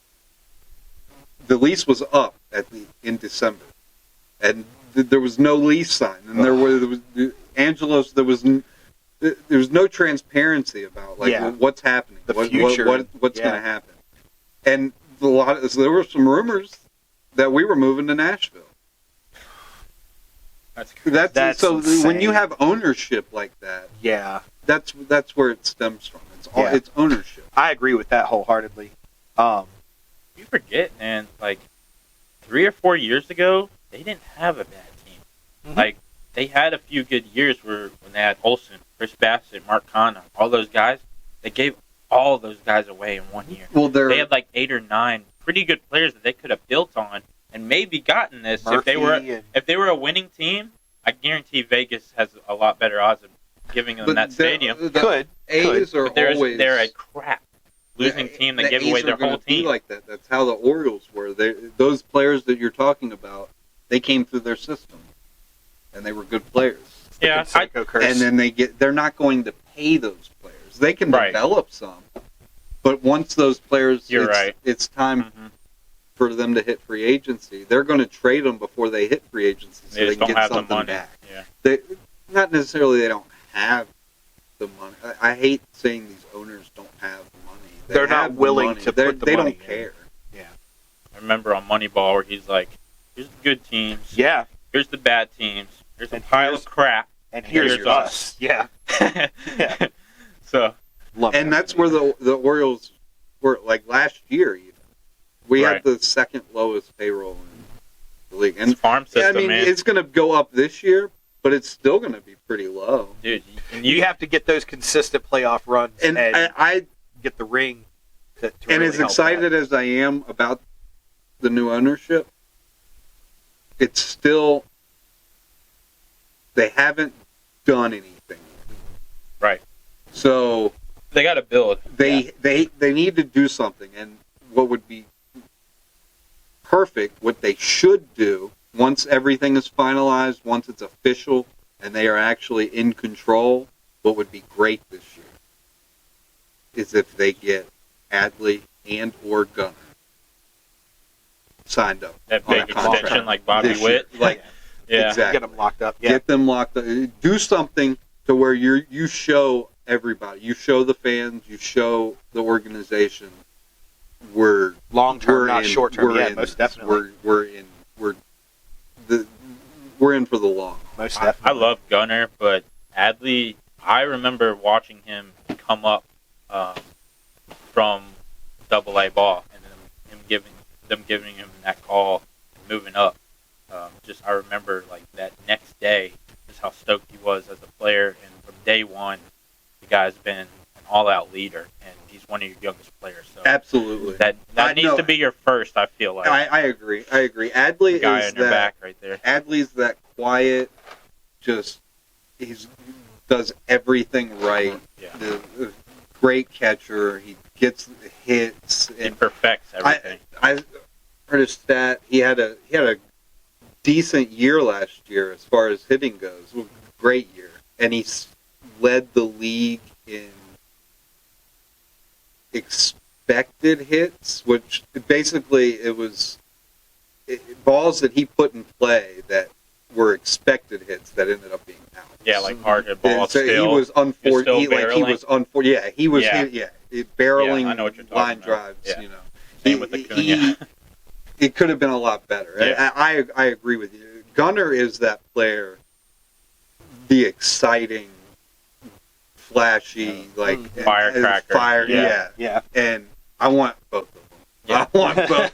The lease was up in December, and there was no lease signed, and there was Angelos. There was no transparency about what's happening, the future, what's going to happen, and there were some rumors that we were moving to Nashville. That's so insane. When you have ownership like that, that's where it stems from. It's ownership. I agree with that wholeheartedly. You forget, man, like 3 or 4 years ago, they didn't have a bad team. Mm-hmm. Like, they had a few good years when they had Olsen, Chris Bassett, Mark Canha, all those guys. They gave all those guys away in 1 year. Well, they had like 8 or 9 pretty good players that they could have built on and maybe gotten this if they were a winning team. I guarantee Vegas has a lot better odds of giving them that stadium. A's are always they're a crap losing team that gave away their whole team. Like that. That's how the Orioles were. Those players that you're talking about, they came through their system, and they were good players. Yeah, and then they're not going to pay those players. They can develop some, but once those players, it's time for them to hit free agency. They're going to trade them before they hit free agency, so they can get something back. Yeah. Not necessarily they don't have the money. I hate saying these owners don't have the money. They're not willing to put the money They don't care. Yeah. I remember on Moneyball where he's like, here's the good teams. Yeah. Here's the bad teams. Here's a pile of crap. And here's us. Yeah. Yeah. So. And that's where the Orioles were, like last year even. We had the second lowest payroll in the league. And farm system, man. It's going to go up this year, but it's still going to be pretty low. Dude, you have to get those consistent playoff runs and I get the ring to and really as excited that. as I am about the new ownership, it's still they haven't done anything. Right. So they got to build. They need to do something, and what would be perfect, what they should do once everything is finalized, once it's official, and they are actually in control, what would be great this year is if they get Adley and or Gunner signed up. That big extension like Bobby Witt. Exactly. Get them locked up. Yeah. Get them locked up. Do something to where you show everybody. You show the fans. You show the organization. We're long term, not in, short term. Yeah, in, most definitely. We're in for the long. Most definitely. I love Gunner, but Adley, I remember watching him come up from AA ball and then them giving him that call and moving up. I remember like that next day, just how stoked he was as a player, and from day one, the guy's been an all-out leader, and he's one of your youngest players. So absolutely, that needs to be your first. I feel like I agree. Adley the guy is on your back right there. Adley's that quiet, he does everything right. Yeah. The great catcher. He gets hits. He perfects everything. I heard a stat. He had a decent year last year as far as hitting goes. Great year, and he led the league in expected hits, which basically it was balls that he put in play that were expected hits that ended up being out. Yeah, like hard hit balls. So he was unfortunate. He was barreling I know what you're talking line about. drives. Yeah. You know, Same with Acuna. It could have been a lot better. Yeah. I agree with you. Gunner is that player, the exciting, flashy, firecracker. Yeah. And I want both of them. Yeah. I want both.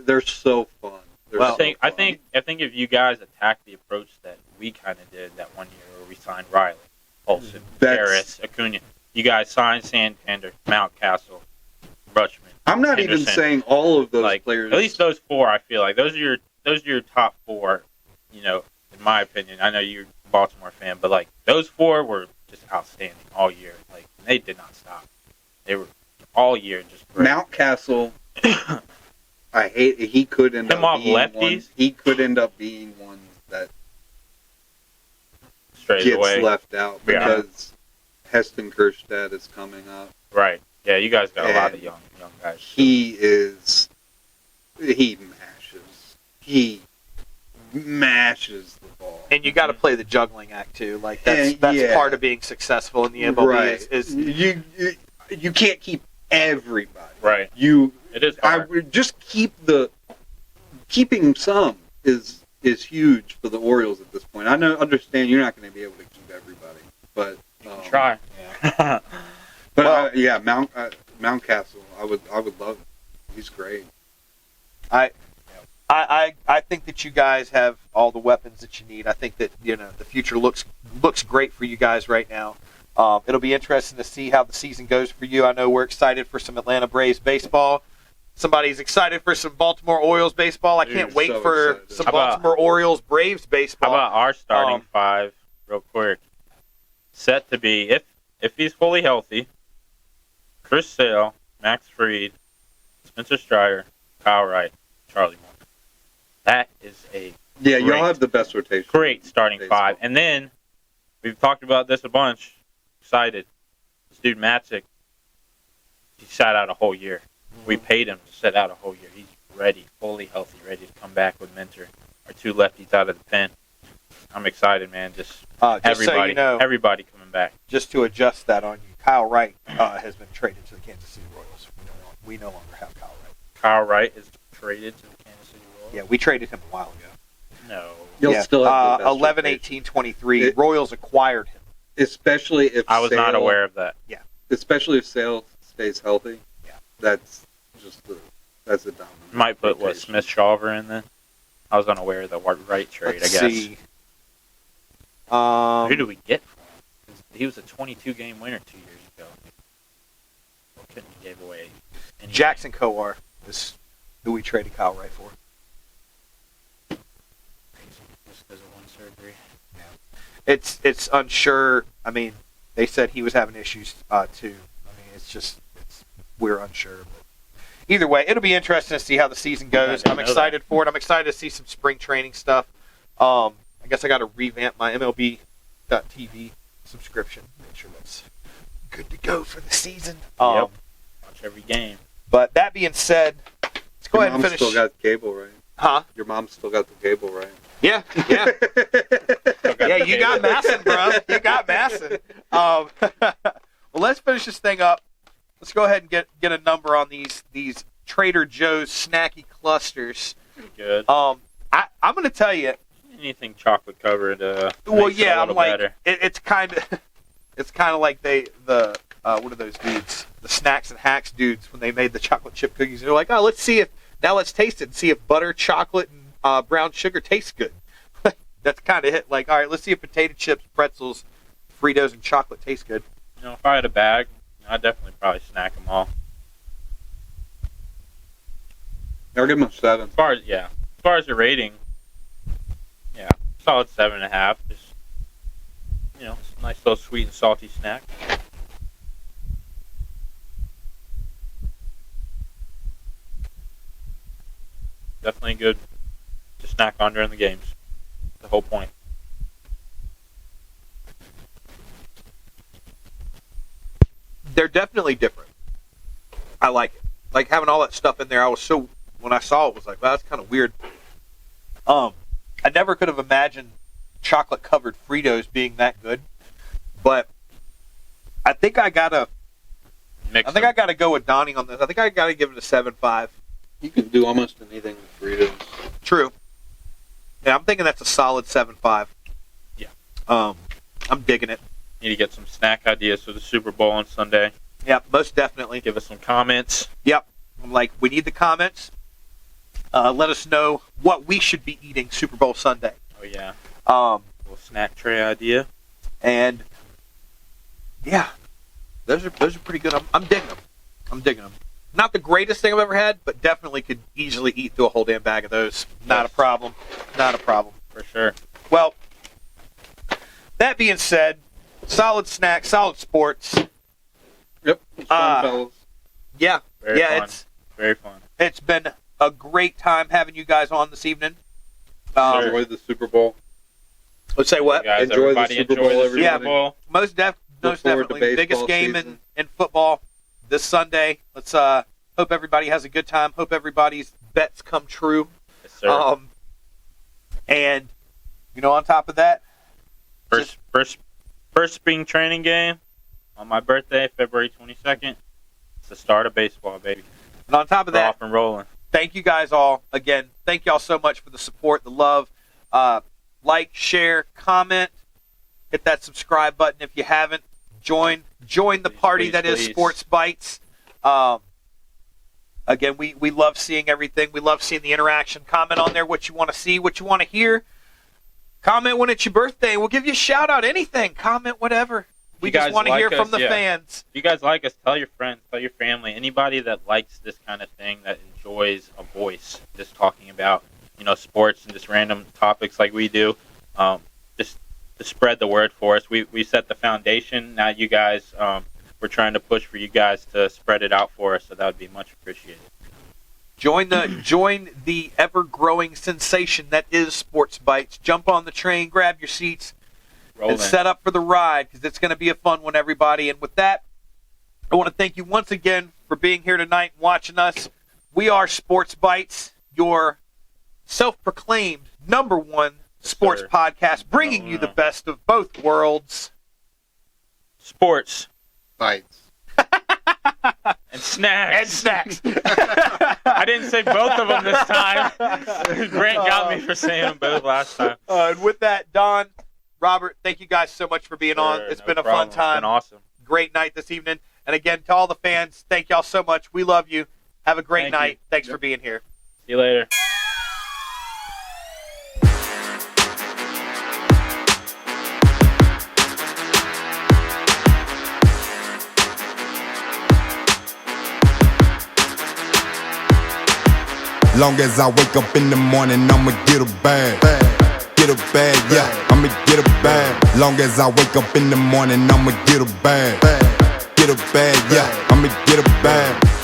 They're so fun. I think if you guys attack the approach that we kind of did that one year where we signed Riley, Olsen, Harris, Acuna, you guys signed Santander, Mountcastle, Rutschman. I'm not Henderson. even saying all of those players. At least those four, I feel like those are your top four. You know, in my opinion. I know you're a Baltimore fan, but like those four were just outstanding all year. Like they did not stop. They were all year just great. Mountcastle. He could end up being lefties. one. He could end up being one that straight gets away left out because Heston Kjerstad is coming up. Right. Yeah, you guys got a lot of young guys. He mashes the ball. And you got to play the juggling act too. Like that's part of being successful in the MLB. Right. Is you can't keep everybody. Right. It is hard. I would just keeping some is huge for the Orioles at this point. I understand you're not going to be able to keep everybody, but you can try. Yeah. But Mountcastle, I would love it. He's great. I think that you guys have all the weapons that you need. I think that the future looks great for you guys right now. It'll be interesting to see how the season goes for you. I know we're excited for some Atlanta Braves baseball. Somebody's excited for some Baltimore Orioles baseball. I can't wait for some Baltimore Orioles Braves baseball. How about our starting five, real quick? Set to be, if he's fully healthy, Chris Sale, Max Fried, Spencer Strider, Kyle Wright, Charlie Moore. That is y'all have the best rotation. Great starting five. And then, we've talked about this a bunch. Excited. This dude, Matzik, he sat out a whole year. Mm-hmm. We paid him to sit out a whole year. He's ready, fully healthy, ready to come back with Minter. Our two lefties out of the pen. I'm excited, man. Just everybody, so everybody coming back. Just to adjust that on you, Kyle Wright has been traded to the Kansas City Royals. We no longer have Kyle Wright. Kyle Wright is traded to the Kansas City Royals? Yeah, we traded him a while ago. No. You'll still have the best 11-18-23. Royals acquired him. Especially if I was not aware of that. Yeah. Especially if Sale stays healthy. Yeah. That's a dominant. Might put Smith Shawver in then. I was unaware of the Wright trade. Let's I guess. See. Who did we get for him? He was a 22-game winner 2 years ago. What couldn't he give away Jackson Coar is who we traded Kyle Wright for. Just because of one surgery. It's unsure. I mean, they said he was having issues too. I mean, we're unsure. But either way, it'll be interesting to see how the season goes. I'm excited for it. I'm excited to see some spring training stuff. I guess I got to revamp my MLB.TV subscription. Make sure that's good to go for the season. Watch every game. But that being said, let's go ahead and finish. Your mom still got cable, right? Huh? Your mom still got the cable, right? Yeah. Yeah, you got Masson, bro. You got Masson. Well, let's finish this thing up. Let's go ahead and get a number on these Trader Joe's snacky clusters. Good. I'm going to tell you. Anything chocolate covered. Well, makes it yeah, a I'm little like better. it's kind of like the what are those dudes? The Snacks and Hacks dudes when they made the chocolate chip cookies. They're like, oh, let's taste it and see if butter, chocolate, and brown sugar tastes good. That's kind of hit. Like, all right, let's see if potato chips, pretzels, Fritos, and chocolate taste good. You know, if I had a bag, I'd definitely probably snack them all. I'll give them a 7. As far as the rating, solid 7.5. Just, it's a nice little sweet and salty snack. Definitely good to snack on during the games. The whole point. They're definitely different. I like it. Like having all that stuff in there. When I saw it, was like, wow, that's kind of weird. I never could have imagined chocolate covered Fritos being that good, but I think I gotta go with Donnie on this. I think I gotta give it a 7.5. You can do almost anything with Fritos. True. Yeah, I'm thinking that's a solid 7.5. Yeah. I'm digging it. Need to get some snack ideas for the Super Bowl on Sunday. Yep, most definitely. Give us some comments. Yep. I'm like, we need the comments. Let us know what we should be eating Super Bowl Sunday. Oh, yeah. Little snack tray idea. And, yeah, those are pretty good. I'm digging them. Not the greatest thing I've ever had, but definitely could easily eat through a whole damn bag of those. Not a problem. For sure. Well, that being said, solid snack, solid sports. Yep. It's fun, fellas. Yeah. Very fun. It's very fun. It's been a great time having you guys on this evening. Enjoy the Super Bowl. Let's say what? Guys, enjoy the Super Bowl, everybody. Yeah, most definitely. Biggest game in football this Sunday. Let's hope everybody has a good time. Hope everybody's bets come true. Yes, sir. And on top of that, first spring training game on my birthday, February 22nd. It's the start of baseball, baby. And on top of that, off and rolling. Thank you guys all again. Thank y'all so much for the support, the love. Like, share, comment, hit that subscribe button if you haven't. Join the party that is SportsBites. Again, we love seeing everything. We love seeing the interaction. Comment on there what you want to see, what you want to hear. Comment when it's your birthday. We'll give you a shout out. Anything. Comment whatever. We just want to hear from the fans. If you guys like us, tell your friends, tell your family, anybody that likes this kind of thing, that enjoys a voice, just talking about sports and just random topics like we do. Just to spread the word for us. We set the foundation. Now you guys, we're trying to push for you guys to spread it out for us, so that would be much appreciated. Join the ever-growing sensation that is SportsBites. Jump on the train, grab your seats, and set up for the ride, because it's going to be a fun one, everybody. And with that, I want to thank you once again for being here tonight and watching us. We are SportsBites, your self-proclaimed #1 sports podcast, bringing you the best of both worlds. Sports. Bites. And snacks. I didn't say both of them this time. Grant got me for saying them both last time. And with that, Don, Robert, thank you guys so much for being on. It's been a fun time. It's been awesome. Great night this evening. And again, to all the fans, thank y'all so much. We love you. Have a great night. Thanks for being here. See you later. Long as I wake up in the morning, I'ma get a bag. Get a bag, yeah, I'ma get a bag. Long as I wake up in the morning, I'ma get a bag. Get a bag, yeah, I'ma get a bag.